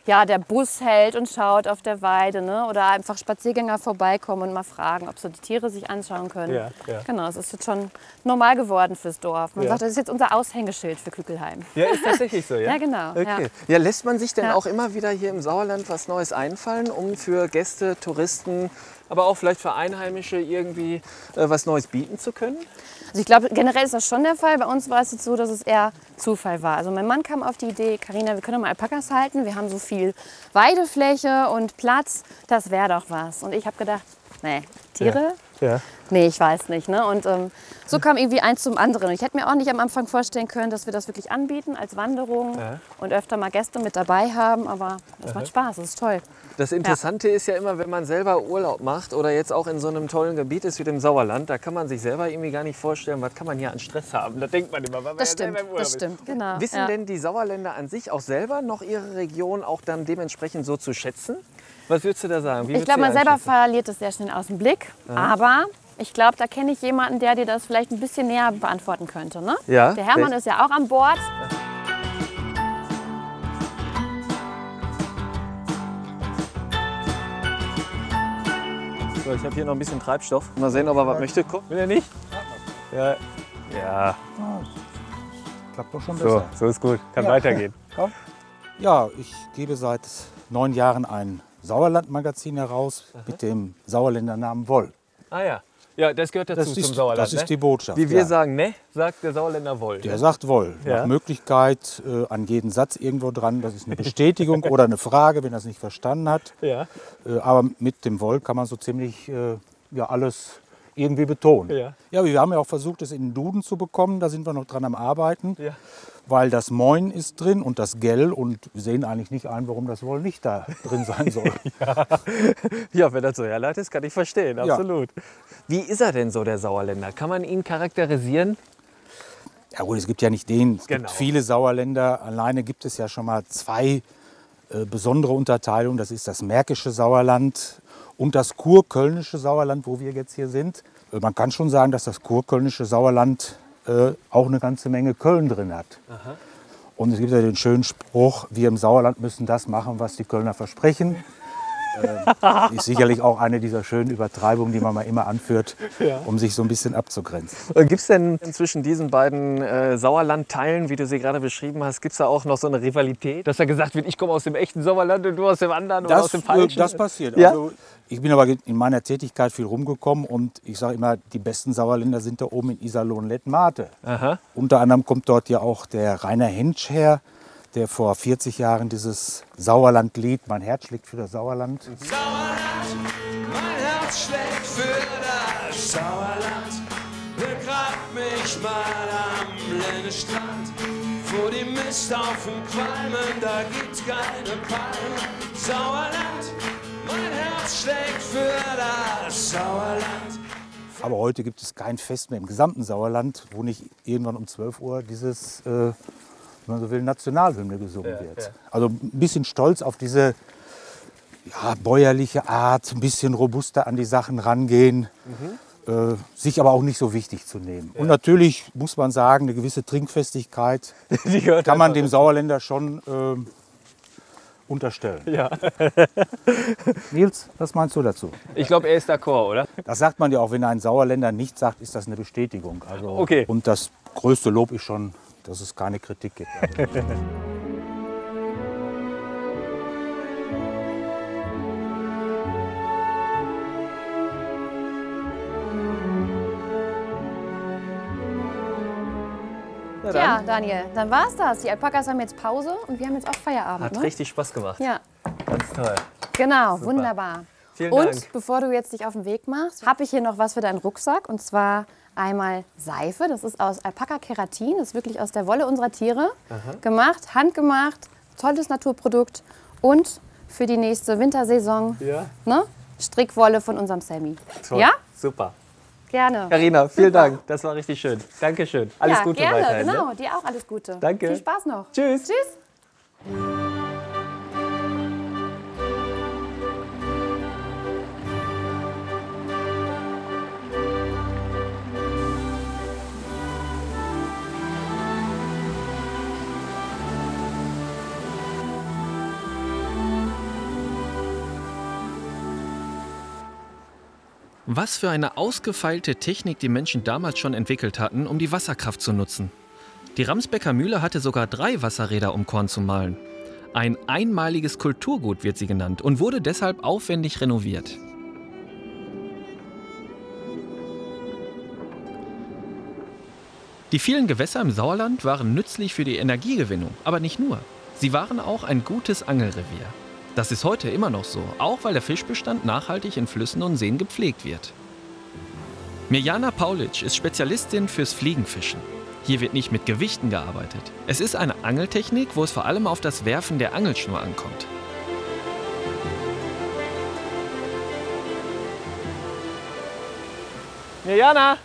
L: ja, der Bus hält und schaut auf der Weide, ne? Oder einfach Spaziergänger vorbeikommen und mal fragen, ob sie die Tiere sich anschauen können.
B: Ja, ja.
L: Genau, es ist jetzt schon normal geworden fürs Dorf. Man
B: Ja.
L: sagt, das ist jetzt unser Aushängeschild für Kükelheim.
B: Ja, ist tatsächlich so, ja?
L: Ja, genau.
B: Okay.
L: Ja.
B: Ja, lässt man sich denn
L: Ja.
B: auch immer wieder hier im Sauerland was Neues einfallen, um für Gäste, Touristen, aber auch vielleicht für Einheimische irgendwie was Neues bieten zu können?
L: Also ich glaube, generell ist das schon der Fall. Bei uns war es jetzt so, dass es eher Zufall war. Also mein Mann kam auf die Idee, Carina, wir können doch mal Alpakas halten. Wir haben so viel Weidefläche und Platz, das wäre doch was. Und ich habe gedacht, nee, Tiere?
B: Ja.
L: Nee, ich weiß nicht. Ne? Und so kam irgendwie eins zum anderen. Und ich hätte mir auch nicht am Anfang vorstellen können, dass wir das wirklich anbieten als Wanderung und öfter mal Gäste mit dabei haben. Aber es macht Spaß, es ist toll.
B: Das Interessante ist ja immer, wenn man selber Urlaub macht oder jetzt auch in so einem tollen Gebiet ist wie dem Sauerland, da kann man sich selber irgendwie gar nicht vorstellen, was kann man hier an Stress haben. Da denkt man immer, weil man
L: Das
B: ja
L: stimmt,
B: selber im Urlaub
L: das
B: ist.
L: stimmt, genau.
B: Wissen
L: Ja.
B: denn die Sauerländer an sich auch selber noch ihre Region auch dann dementsprechend so zu schätzen? Was würdest du da sagen? Wie
L: Ich
B: würdest
L: glaube,
B: du
L: man selber
B: einschätzen?
L: verliert es sehr schnell aus dem Blick.
B: Ja.
L: Aber ich glaube, da kenne ich jemanden, der dir das vielleicht ein bisschen näher beantworten könnte. Ne?
B: Ja,
L: Der Hermann
B: wer-
L: ist ja auch an Bord.
B: So, ich habe hier noch ein bisschen Treibstoff. Mal sehen, ob er was möchte. Guck, will er nicht? Ja. Ja.
M: Klappt doch schon
B: So,
M: besser.
B: so ist gut. Kann
M: Ja.
B: weitergehen.
M: Komm. Ja, ich gebe seit 9 Jahren ein Sauerland-Magazin heraus mit dem Sauerländer Namen Woll.
B: Ah ja. Ja, das gehört dazu
M: Das ist-
B: zum Sauerland.
M: das ist
B: ne?
M: die Botschaft,
B: Wie wir
M: ja.
B: sagen, ne, sagt der Sauerländer Woll.
M: Der
B: ne?
M: sagt Woll.
B: Ja.
M: Nach Möglichkeit an jeden Satz irgendwo dran. Das ist eine Bestätigung oder eine Frage, wenn er es nicht verstanden hat.
B: Ja.
M: Aber mit dem Woll kann man so ziemlich ja, alles irgendwie betonen.
B: Ja.
M: Ja, wir haben ja auch versucht, es in den Duden zu bekommen. Da sind wir noch dran am Arbeiten.
B: Ja.
M: Weil das Moin ist drin und das Gell. Und wir sehen eigentlich nicht ein, warum das Woll nicht da drin sein soll.
B: Ja, wenn das so herleitet ist, kann ich verstehen,
M: Ja.
B: absolut. Wie ist er denn so, der Sauerländer? Kann man ihn charakterisieren?
M: Ja gut, es gibt ja nicht den. Es
B: Genau.
M: gibt viele Sauerländer. Alleine gibt es ja schon mal 2 besondere Unterteilungen. Das ist das Märkische Sauerland und das kurkölnische Sauerland, wo wir jetzt hier sind. Man kann schon sagen, dass das kurkölnische Sauerland auch eine ganze Menge Köln drin hat.
B: Aha.
M: Und es gibt ja den schönen Spruch, wir im Sauerland müssen das machen, was die Kölner versprechen. Ist sicherlich auch eine dieser schönen Übertreibungen, die man mal immer anführt, um sich so ein bisschen abzugrenzen.
B: Gibt es denn zwischen diesen beiden Sauerlandteilen, wie du sie gerade beschrieben hast, gibt es da auch noch so eine Rivalität? Dass da gesagt wird, ich komme aus dem echten Sauerland und du aus dem anderen oder aus dem falschen?
M: Das passiert.
B: Ja?
M: Also, ich bin aber in meiner Tätigkeit viel rumgekommen und ich sage immer, die besten Sauerländer sind da oben in Iserlohn-Lettmate. Unter anderem kommt dort ja auch der Rainer Hentsch her, der vor 40 Jahren dieses Sauerlandlied, mein Herz schlägt für das Sauerland.
U: Sauerland, mein Herz schlägt für das Sauerland. Begrab mich mal am Lennestrand. Vor dem Misthaufen qualmen, da gibt's keine Palmen. Sauerland, mein Herz schlägt für das Sauerland.
M: Aber heute gibt es kein Fest mehr im gesamten Sauerland, wo nicht irgendwann um 12 Uhr dieses, wenn man so will, Nationalhymne gesungen wird. Also ein bisschen stolz auf diese bäuerliche Art, ein bisschen robuster an die Sachen rangehen, sich aber auch nicht so wichtig zu nehmen. Und natürlich muss man sagen, eine gewisse Trinkfestigkeit kann man dem Sauerländer schon unterstellen.
B: Ja.
M: Nils, was meinst du dazu?
B: Ich glaube, er ist d'accord, oder?
M: Das sagt man ja auch, wenn ein Sauerländer nichts sagt, ist das eine Bestätigung. Also,
B: okay.
M: Und das größte Lob ist schon, dass es keine Kritik gibt.
L: Ja, Daniel, dann war's das. Die Alpakas haben jetzt Pause und wir haben jetzt auch Feierabend.
B: Hat richtig Spaß gemacht.
L: Ja.
B: Ganz toll.
L: Genau,
B: Super.
L: wunderbar.
B: Vielen
L: und
B: Dank.
L: bevor du jetzt dich auf den Weg machst, habe ich hier noch was für deinen Rucksack. Und zwar einmal Seife. Das ist aus Alpaka-Keratin. Das ist wirklich aus der Wolle unserer Tiere gemacht, handgemacht. Tolles Naturprodukt. Und für die nächste Wintersaison ne? Strickwolle von unserem Sammy.
B: Toll.
L: Ja?
B: Super.
L: Gerne.
B: Carina, vielen Dank. Das war richtig schön. Dankeschön. Alles
L: ja,
B: Gute
L: gerne,
B: weiterhin.
L: Genau,
B: Ne?
L: dir auch alles Gute.
B: Danke.
L: Viel Spaß noch.
B: Tschüss.
L: Tschüss.
A: Was für eine ausgefeilte Technik die Menschen damals schon entwickelt hatten, um die Wasserkraft zu nutzen. Die Ramsbecker Mühle hatte sogar 3 Wasserräder, um Korn zu mahlen. Ein einmaliges Kulturgut wird sie genannt und wurde deshalb aufwendig renoviert. Die vielen Gewässer im Sauerland waren nützlich für die Energiegewinnung, aber nicht nur. Sie waren auch ein gutes Angelrevier. Das ist heute immer noch so, auch weil der Fischbestand nachhaltig in Flüssen und Seen gepflegt wird. Mirjana Paulic ist Spezialistin fürs Fliegenfischen. Hier wird nicht mit Gewichten gearbeitet. Es ist eine Angeltechnik, wo es vor allem auf das Werfen der Angelschnur ankommt.
B: Mirjana!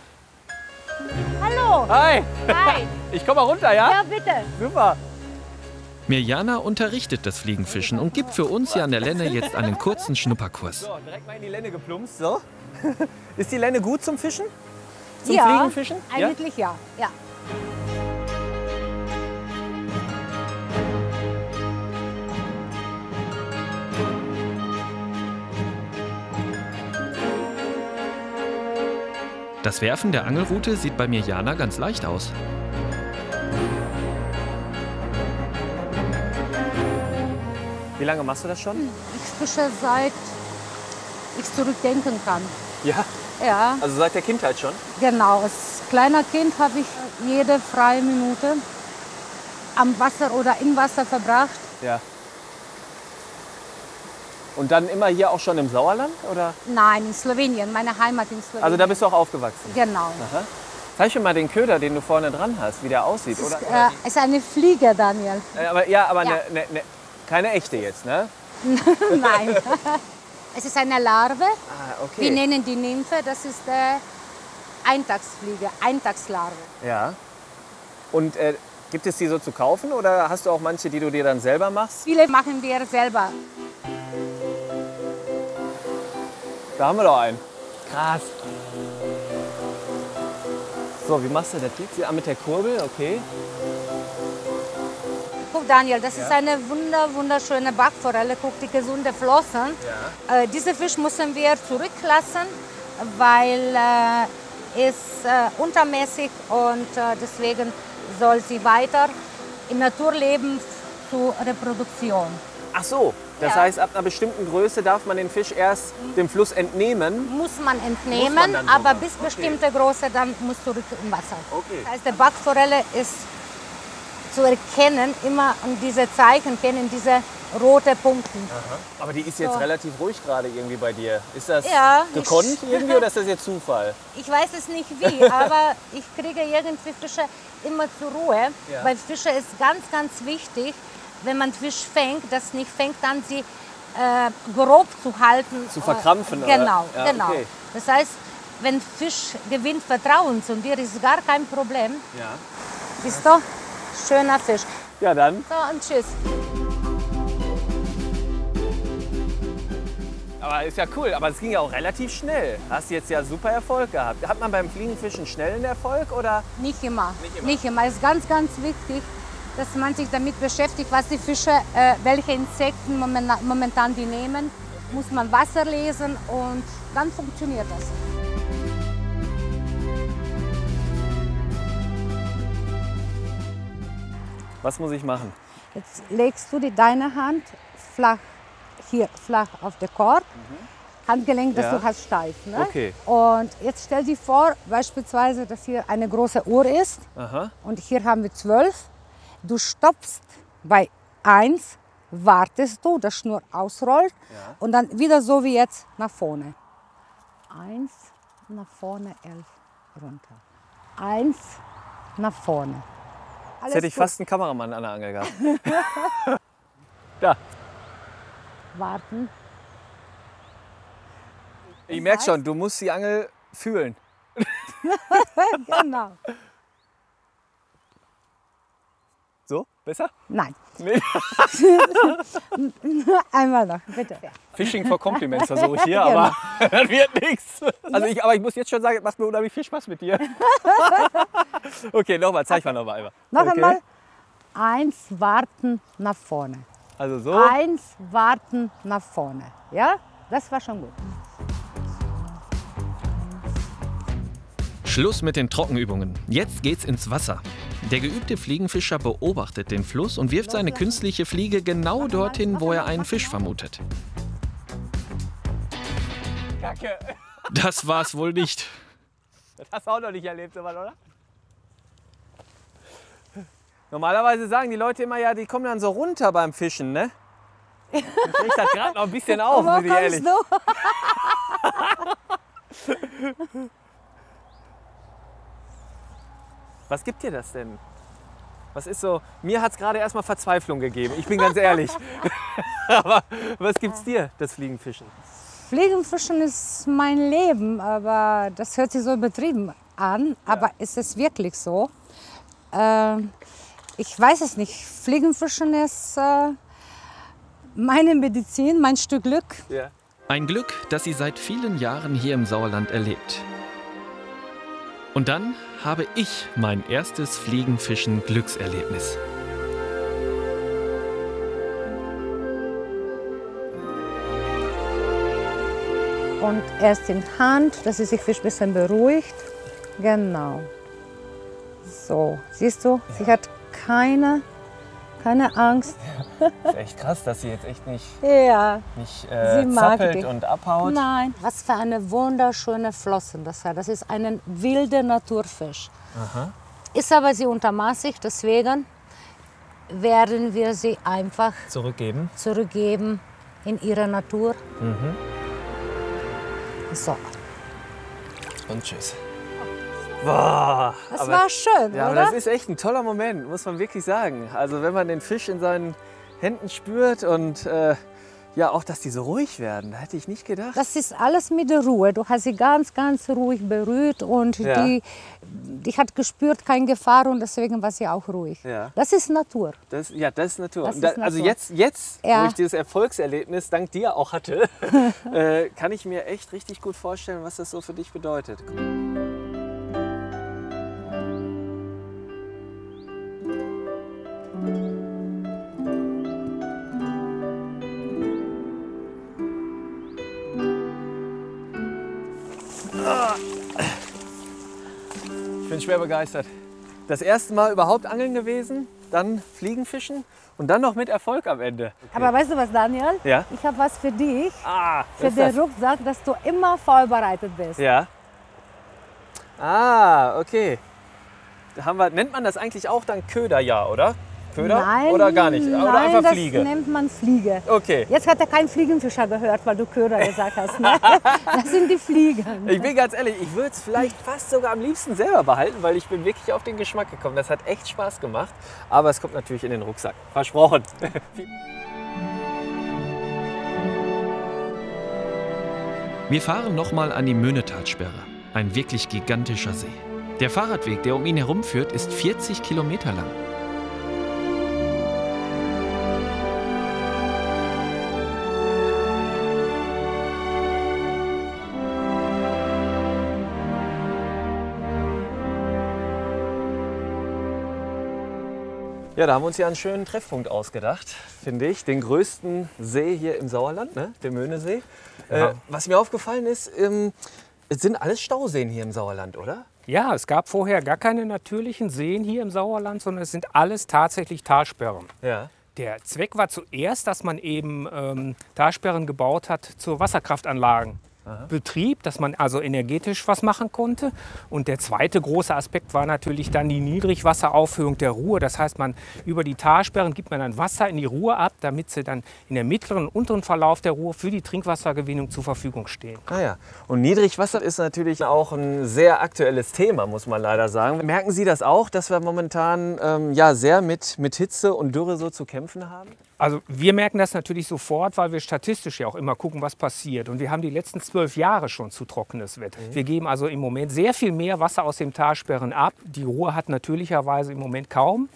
J: Hallo!
B: Hi!
J: Hi!
B: Ich komme mal runter, ja?
J: Ja, bitte.
B: Super!
A: Mirjana unterrichtet das Fliegenfischen und gibt für uns hier an der Lenne jetzt einen kurzen Schnupperkurs.
B: So, direkt mal in die Lenne geplumpst. So. Ist die Lenne gut zum Fischen? Zum
J: Ja,
B: Fliegenfischen?
J: eigentlich ja. Ja.
A: Das Werfen der Angelrute sieht bei Mirjana ganz leicht aus.
B: Wie lange machst du das schon?
J: Ich fische seit ich zurückdenken kann.
B: Ja.
J: Ja,
B: Also seit der Kindheit schon?
J: genau. Als kleiner Kind habe ich jede freie Minute am Wasser oder im Wasser verbracht.
B: Ja. Und dann immer hier auch schon im Sauerland? Oder?
J: Nein, in Slowenien, meine Heimat in Slowenien.
B: Also da bist du auch aufgewachsen?
J: Genau.
B: Aha. Zeig mir mal den Köder, den du vorne dran hast, wie der aussieht. Oder?
J: Es ist eine Fliege, Daniel.
B: Aber, ja, aber keine echte jetzt, ne?
J: Nein. Es ist eine Larve.
B: Okay.
J: Wir nennen die Nymphe. Das ist Eintagsfliege, Eintagslarve.
B: Ja. Und gibt es die so zu kaufen oder hast du auch manche, die du dir dann selber machst?
J: Viele machen wir selber.
B: Da haben wir doch einen. Krass. So, wie machst du das jetzt? Mit der Kurbel, okay.
J: Guck Daniel, das ist eine wunderschöne Backforelle. Guck die gesunde Flossen. Ja. Diese Fisch müssen wir zurücklassen, weil ist untermäßig und deswegen soll sie weiter in Natur leben zur Reproduktion.
B: Ach so, das heißt, ab einer bestimmten Größe darf man den Fisch erst dem Fluss entnehmen?
J: Muss man entnehmen, aber bis bestimmte Größe dann muss zurück im Wasser. Okay. Das heißt, die Backforelle ist zu erkennen, immer und diese Zeichen kennen diese rote Punkte.
B: Aha. Aber die ist jetzt relativ ruhig gerade irgendwie bei dir. Ist das
J: gekonnt
B: irgendwie oder ist das jetzt Zufall?
J: Ich weiß es nicht wie, aber ich kriege irgendwie Fische immer zur Ruhe. Ja. Weil Fische ist ganz wichtig, wenn man Fisch fängt, das nicht fängt an, sie grob zu halten.
B: Zu verkrampfen,
J: Genau,
B: oder? Ja,
J: genau.
B: Okay.
J: Das heißt, wenn Fisch gewinnt Vertrauen zu dir, ist gar kein Problem.
B: Ja.
J: Siehst du? Schöner Fisch.
B: Ja, dann.
J: So, und tschüss.
B: Aber ist ja cool, aber es ging ja auch relativ schnell. Hast jetzt ja super Erfolg gehabt. Hat man beim Fliegenfischen schnellen Erfolg oder?
J: Nicht immer. Nicht immer. Es ist ganz wichtig, dass man sich damit beschäftigt, was die Fische, welche Insekten momentan die nehmen. Muss man Wasser lesen und dann funktioniert das.
B: Was muss ich machen?
J: Jetzt legst du deine Hand flach auf den Korb. Handgelenk, das du hast steif. Ne?
B: Okay.
J: Und jetzt stell dir vor, beispielsweise, dass hier eine große Uhr ist.
B: Aha.
J: Und hier haben wir 12. Du stoppst bei 1, wartest du, das Schnur ausrollt und dann wieder so wie jetzt nach vorne. 1, nach vorne, 11, runter. 1, nach vorne.
B: Jetzt hätte ich fast einen Kameramann an der Angel gehabt. Da.
J: Warten.
B: Ich merke schon, du musst die Angel fühlen.
J: Genau.
B: So? Besser?
J: Nein.
B: Nee.
J: Einmal noch, bitte.
B: Fishing for Compliments versuche ich hier, aber das wird nichts. Also aber ich muss jetzt schon sagen, es macht mir unheimlich viel Spaß mit dir. Okay, nochmal, zeig mal noch einmal.
J: Noch einmal. 1, warten, nach vorne.
B: Also so?
J: 1, warten, nach vorne. Ja, das war schon gut.
A: Schluss mit den Trockenübungen. Jetzt geht's ins Wasser. Der geübte Fliegenfischer beobachtet den Fluss und wirft seine künstliche Fliege genau dorthin, wo er einen Fisch vermutet.
B: Kacke.
A: Das war's wohl nicht.
B: Das hast du auch noch nicht erlebt, oder? Normalerweise sagen die Leute immer, ja, die kommen dann so runter beim Fischen, ne? Ich krieg das gerade noch ein bisschen auf, muss ich ehrlich. Was gibt dir das denn? Was ist so? Mir hat es gerade erstmal Verzweiflung gegeben, ich bin ganz ehrlich. Aber was gibt's dir, das Fliegenfischen?
J: Fliegenfischen ist mein Leben, aber das hört sich so übertrieben an. Aber ist es wirklich so? Ich weiß es nicht. Fliegenfischen ist meine Medizin, mein Stück Glück.
B: Ja.
A: Ein Glück, das sie seit vielen Jahren hier im Sauerland erlebt. Und dann habe ich mein erstes Fliegenfischen-Glückserlebnis.
J: Und erst in Hand, dass sie sich ein bisschen beruhigt. Genau. So, siehst du, sie hat keine Angst.
B: Das ist echt krass, dass sie jetzt echt nicht, nicht
J: zappelt
B: und abhaut.
J: Nein, was für eine wunderschöne Flossen das hat. Das ist ein wilder Naturfisch.
B: Aha.
J: Ist aber sie untermaßig, deswegen werden wir sie einfach zurückgeben in ihre Natur.
B: Mhm.
J: So.
B: Und tschüss. Boah,
J: das war schön,
B: ja,
J: oder?
B: Aber das ist echt ein toller Moment, muss man wirklich sagen. Also wenn man den Fisch in seinen Händen spürt und ja auch, dass die so ruhig werden, da hätte ich nicht gedacht.
J: Das ist alles mit der Ruhe. Du hast sie ganz ruhig berührt und die hat gespürt, keine Gefahr und deswegen war sie auch ruhig.
B: Ja.
J: Das ist Natur.
B: Das ist Natur.
J: Das ist Natur.
B: Also jetzt wo ich dieses Erfolgserlebnis dank dir auch hatte, kann ich mir echt richtig gut vorstellen, was das so für dich bedeutet. bin schwer begeistert. Das erste Mal überhaupt angeln gewesen, dann Fliegenfischen und dann noch mit Erfolg am Ende. Okay.
J: Aber weißt du was, Daniel?
B: Ja?
J: Ich habe was für dich, für
B: was ist
J: den
B: das?
J: Rucksack, dass du immer vorbereitet bist.
B: Ja. Okay. Nennt man das eigentlich auch dann Köder, ja, oder? Köder?
J: Nein,
B: oder gar nicht? Oder
J: nein,
B: einfach
J: das
B: Fliege?
J: nennt man Fliege.
B: Okay.
J: Jetzt hat er keinen Fliegenfischer gehört, weil du Köder gesagt hast. Ne? Das sind die Fliegen.
B: Ich bin ganz ehrlich, ich würde es vielleicht fast sogar am liebsten selber behalten, weil ich bin wirklich auf den Geschmack gekommen. Das hat echt Spaß gemacht, aber es kommt natürlich in den Rucksack. Versprochen.
A: Wir fahren nochmal an die Möhnetalsperre, ein wirklich gigantischer See. Der Fahrradweg, der um ihn herumführt, ist 40 Kilometer lang.
B: Ja, da haben wir uns ja einen schönen Treffpunkt ausgedacht, finde ich. Den größten See hier im Sauerland, ne? Der Möhnesee.
N: Ja.
B: Was mir aufgefallen ist, es sind alles Stauseen hier im Sauerland, oder?
N: Ja, es gab vorher gar keine natürlichen Seen hier im Sauerland, sondern es sind alles tatsächlich Talsperren.
B: Ja.
N: Der Zweck war zuerst, dass man eben Talsperren gebaut hat zur Wasserkraftanlagen. Betrieb, dass man also energetisch was machen konnte. Und der zweite große Aspekt war natürlich dann die Niedrigwasseraufhöhung der Ruhr. Das heißt, über die Talsperren gibt man dann Wasser in die Ruhr ab, damit sie dann in der mittleren und unteren Verlauf der Ruhr für die Trinkwassergewinnung zur Verfügung stehen.
B: Ah ja. Und Niedrigwasser ist natürlich auch ein sehr aktuelles Thema, muss man leider sagen. Merken Sie das auch, dass wir momentan sehr mit Hitze und Dürre so zu kämpfen haben?
N: Also wir merken das natürlich sofort, weil wir statistisch ja auch immer gucken, was passiert. Und wir haben die letzten 12 Jahre schon zu trockenes Wetter. Wir geben also im Moment sehr viel mehr Wasser aus den Talsperren ab. Die Ruhr hat natürlicherweise im Moment kaum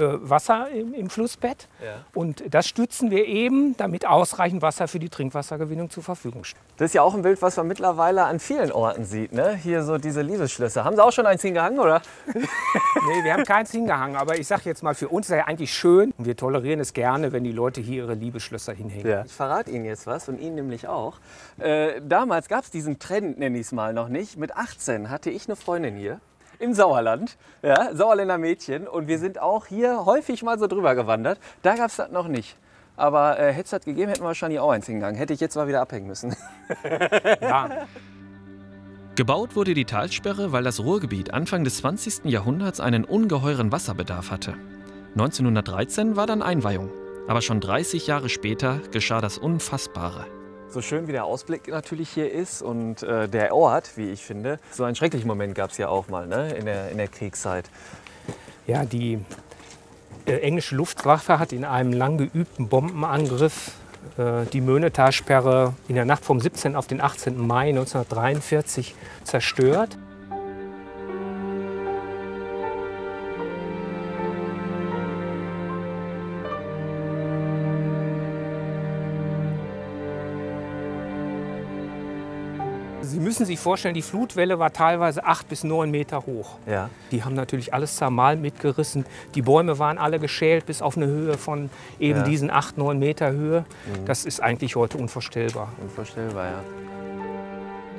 N: Wasser im Flussbett. Ja. Und das stützen wir eben, damit ausreichend Wasser für die Trinkwassergewinnung zur Verfügung steht.
B: Das ist ja auch ein Bild, was man mittlerweile an vielen Orten sieht, ne? Hier so diese Liebesschlösser. Haben Sie auch schon eins hingehangen, oder?
N: Nee, wir haben keins hingehangen. Aber ich sage jetzt mal, für uns ist es ja eigentlich schön. Und wir tolerieren es gerne, wenn die Leute hier ihre Liebesschlösser hinhängen.
B: Ja. Ich verrate Ihnen jetzt was und Ihnen nämlich auch. Damals gab es diesen Trend, nenne ich es mal, noch nicht. Mit 18 hatte ich eine Freundin hier. Im Sauerland, ja, Sauerländer Mädchen. Und wir sind auch hier häufig mal so drüber gewandert. Da gab es das noch nicht. Aber hätte es das gegeben, hätten wir wahrscheinlich auch eins hingegangen. Hätte ich jetzt mal wieder abhängen müssen.
N: Ja.
A: Gebaut wurde die Talsperre, weil das Ruhrgebiet Anfang des 20. Jahrhunderts einen ungeheuren Wasserbedarf hatte. 1913 war dann Einweihung. Aber schon 30 Jahre später geschah das Unfassbare.
B: So schön wie der Ausblick natürlich hier ist und der Ort, wie ich finde, so einen schrecklichen Moment gab es ja auch mal, ne? in der Kriegszeit.
N: Ja, die englische Luftwaffe hat in einem lang geübten Bombenangriff die Möhnetalsperre in der Nacht vom 17. auf den 18. Mai 1943 zerstört. Sie müssen sich vorstellen, die Flutwelle war teilweise 8 bis 9 Meter hoch.
B: Ja.
N: Die haben natürlich alles zermahlen mitgerissen. Die Bäume waren alle geschält bis auf eine Höhe von eben diesen 8, 9 Meter Höhe. Das ist eigentlich heute unvorstellbar.
B: Unvorstellbar, ja.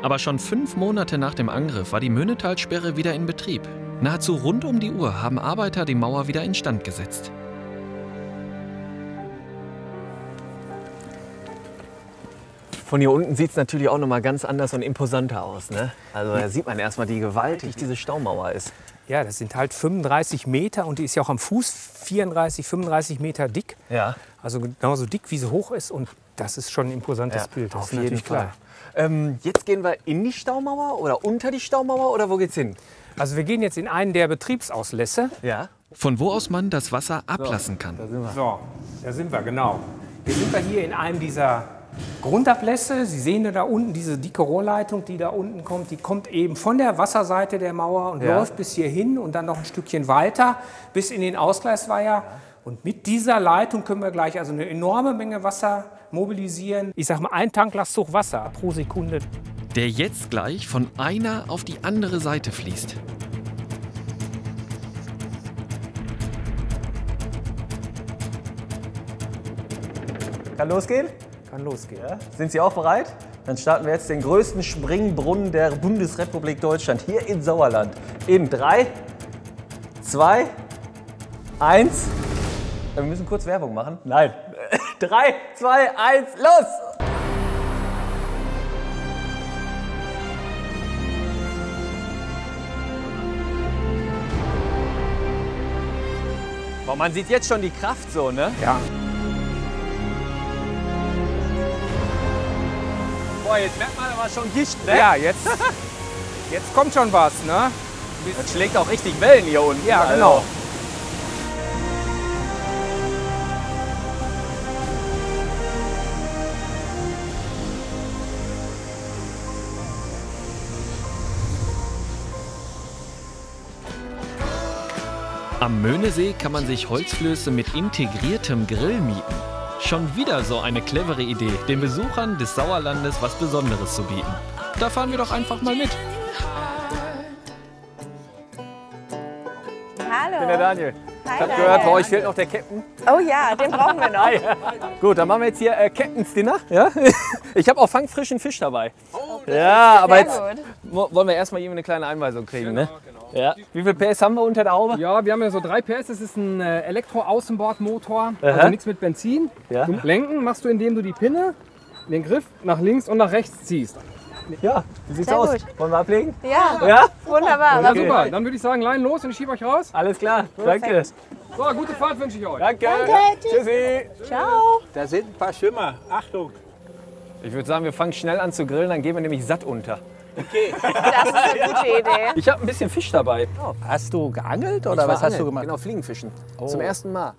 A: Aber schon 5 Monate nach dem Angriff war die Möhnetalsperre wieder in Betrieb. Nahezu rund um die Uhr haben Arbeiter die Mauer wieder instand gesetzt.
B: Von hier unten sieht es natürlich auch noch mal ganz anders und imposanter aus, ne? Also da sieht man erstmal, wie gewaltig diese Staumauer ist.
N: Ja, das sind halt 35 Meter und die ist ja auch am Fuß 34, 35 Meter dick.
B: Ja.
N: Also genauso dick, wie sie hoch ist und das ist schon ein imposantes Bild. Das
B: auf
N: ist natürlich
B: jeden Fall.
N: klar.
B: Jetzt gehen wir in die Staumauer oder unter die Staumauer oder wo geht's hin?
N: Also wir gehen jetzt in einen der Betriebsauslässe.
B: Ja.
A: Von wo aus man das Wasser ablassen kann.
N: So, da sind wir, genau. Wir sind hier in einem dieser Grundablässe. Sie sehen da unten diese dicke Rohrleitung, die da unten kommt. Die kommt eben von der Wasserseite der Mauer und läuft bis hier hin und dann noch ein Stückchen weiter bis in den Ausgleichsweiher. Und mit dieser Leitung können wir gleich also eine enorme Menge Wasser mobilisieren. Ich sage mal, ein Tanklastzug Wasser pro Sekunde.
A: Der jetzt gleich von einer auf die andere Seite fließt.
B: Kann losgehen?
N: Kann losgehen.
B: Ja. Sind Sie auch bereit? Dann starten wir jetzt den größten Springbrunnen der Bundesrepublik Deutschland, hier im Sauerland. In 3, 2, 1. Wir müssen kurz Werbung machen. Nein. 3, 2, 1, los! Boah, man sieht jetzt schon die Kraft so, ne?
N: Ja.
B: Boah, jetzt merkt man aber schon Gischt, ne?
N: Ja, jetzt kommt schon was, ne?
B: Das schlägt auch richtig Wellen hier unten.
N: Ja, genau.
B: Also.
A: Am Möhnesee kann man sich Holzflöße mit integriertem Grill mieten. Schon wieder so eine clevere Idee, den Besuchern des Sauerlandes was Besonderes zu bieten. Da fahren wir doch einfach mal mit.
J: Hallo.
B: Ich bin der Daniel.
J: Hi,
B: Ich habe gehört, bei euch fehlt noch der Captain.
J: Oh ja, den brauchen wir noch.
B: Ja. Gut, dann machen wir jetzt hier Captain's Dinner. Ja? Ich habe auch fangfrischen Fisch dabei. Ja, aber jetzt wollen wir erstmal eine kleine Einweisung kriegen. Ne? Ja. Wie viel PS haben wir unter der Haube?
N: Ja, wir haben ja so 3 PS. Das ist ein Elektro-Außenbordmotor, also nichts mit Benzin.
B: Ja.
N: Lenken machst du, indem du die Pinne, den Griff nach links und nach rechts ziehst.
B: Ja, wie sieht's
J: Sehr
B: aus?
J: gut.
B: Wollen wir ablegen?
J: Ja,
B: Ja?
J: wunderbar.
N: Ja,
B: Okay.
N: super. Dann würde ich sagen, Leinen los und ich schiebe euch raus.
B: Alles klar, danke.
N: So, gute Fahrt wünsche ich euch.
B: Danke. Tschüssi.
J: Ciao.
P: Da sind ein paar Schwimmer. Achtung.
B: Ich würde sagen, wir fangen schnell an zu grillen, dann gehen wir nämlich satt unter.
P: Okay.
J: Das ist eine gute Idee.
B: Ich habe ein bisschen Fisch dabei.
P: Hast du geangelt
B: Ich
P: oder
B: war
P: was hast
B: angeln.
P: du gemacht?
B: Genau, Fliegenfischen.
P: Oh.
B: Zum ersten Mal.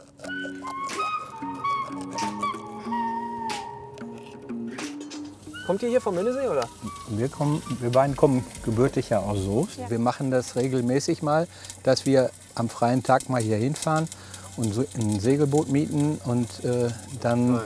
B: Kommt ihr hier vom Möhnesee, oder?
P: Wir beiden kommen gebürtig ja aus Soest.
J: Ja.
P: Wir machen das regelmäßig mal, dass wir am freien Tag mal hier hinfahren und so ein Segelboot mieten und dann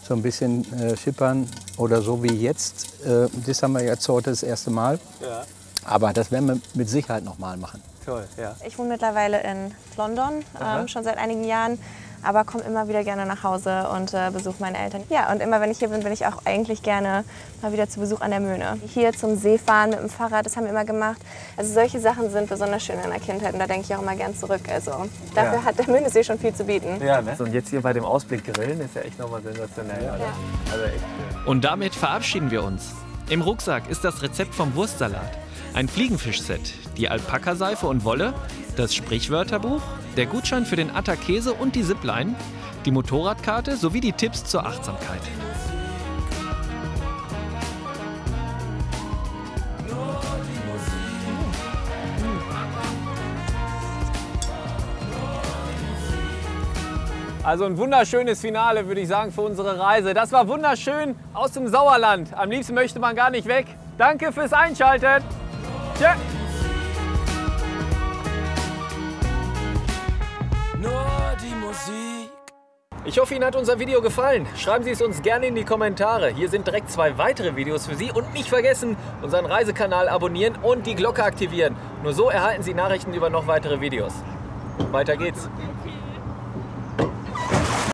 P: so ein bisschen schippern oder so wie jetzt. Das haben wir jetzt heute das erste Mal.
B: Ja.
P: Aber das werden wir mit Sicherheit noch mal machen.
B: Toll, ja.
J: Ich wohne mittlerweile in London, schon seit einigen Jahren, aber komme immer wieder gerne nach Hause und besuche meine Eltern. Ja, und immer wenn ich hier bin, bin ich auch eigentlich gerne mal wieder zu Besuch an der Möhne. Hier zum See fahren mit dem Fahrrad, das haben wir immer gemacht. Also solche Sachen sind besonders schön in der Kindheit und da denke ich auch immer gern zurück. Also dafür hat der Möhnesee schon viel zu bieten.
B: Ja, ne? Und jetzt hier bei dem Ausblick grillen ist ja echt nochmal sensationell. Ja. Also echt schön.
A: Und damit verabschieden wir uns. Im Rucksack ist das Rezept vom Wurstsalat, ein Fliegenfischset, die Alpaka-Seife und Wolle, das Sprichwörterbuch, der Gutschein für den Atta-Käse und die Zipline, die Motorradkarte sowie die Tipps zur Achtsamkeit.
B: Also ein wunderschönes Finale, würde ich sagen, für unsere Reise. Das war wunderschön aus dem Sauerland. Am liebsten möchte man gar nicht weg. Danke fürs Einschalten. Tschö.
U: Nur die Musik.
B: Ich hoffe, Ihnen hat unser Video gefallen. Schreiben Sie es uns gerne in die Kommentare. Hier sind direkt 2 weitere Videos für Sie. Und nicht vergessen, unseren Reisekanal abonnieren und die Glocke aktivieren. Nur so erhalten Sie Nachrichten über noch weitere Videos. Weiter geht's.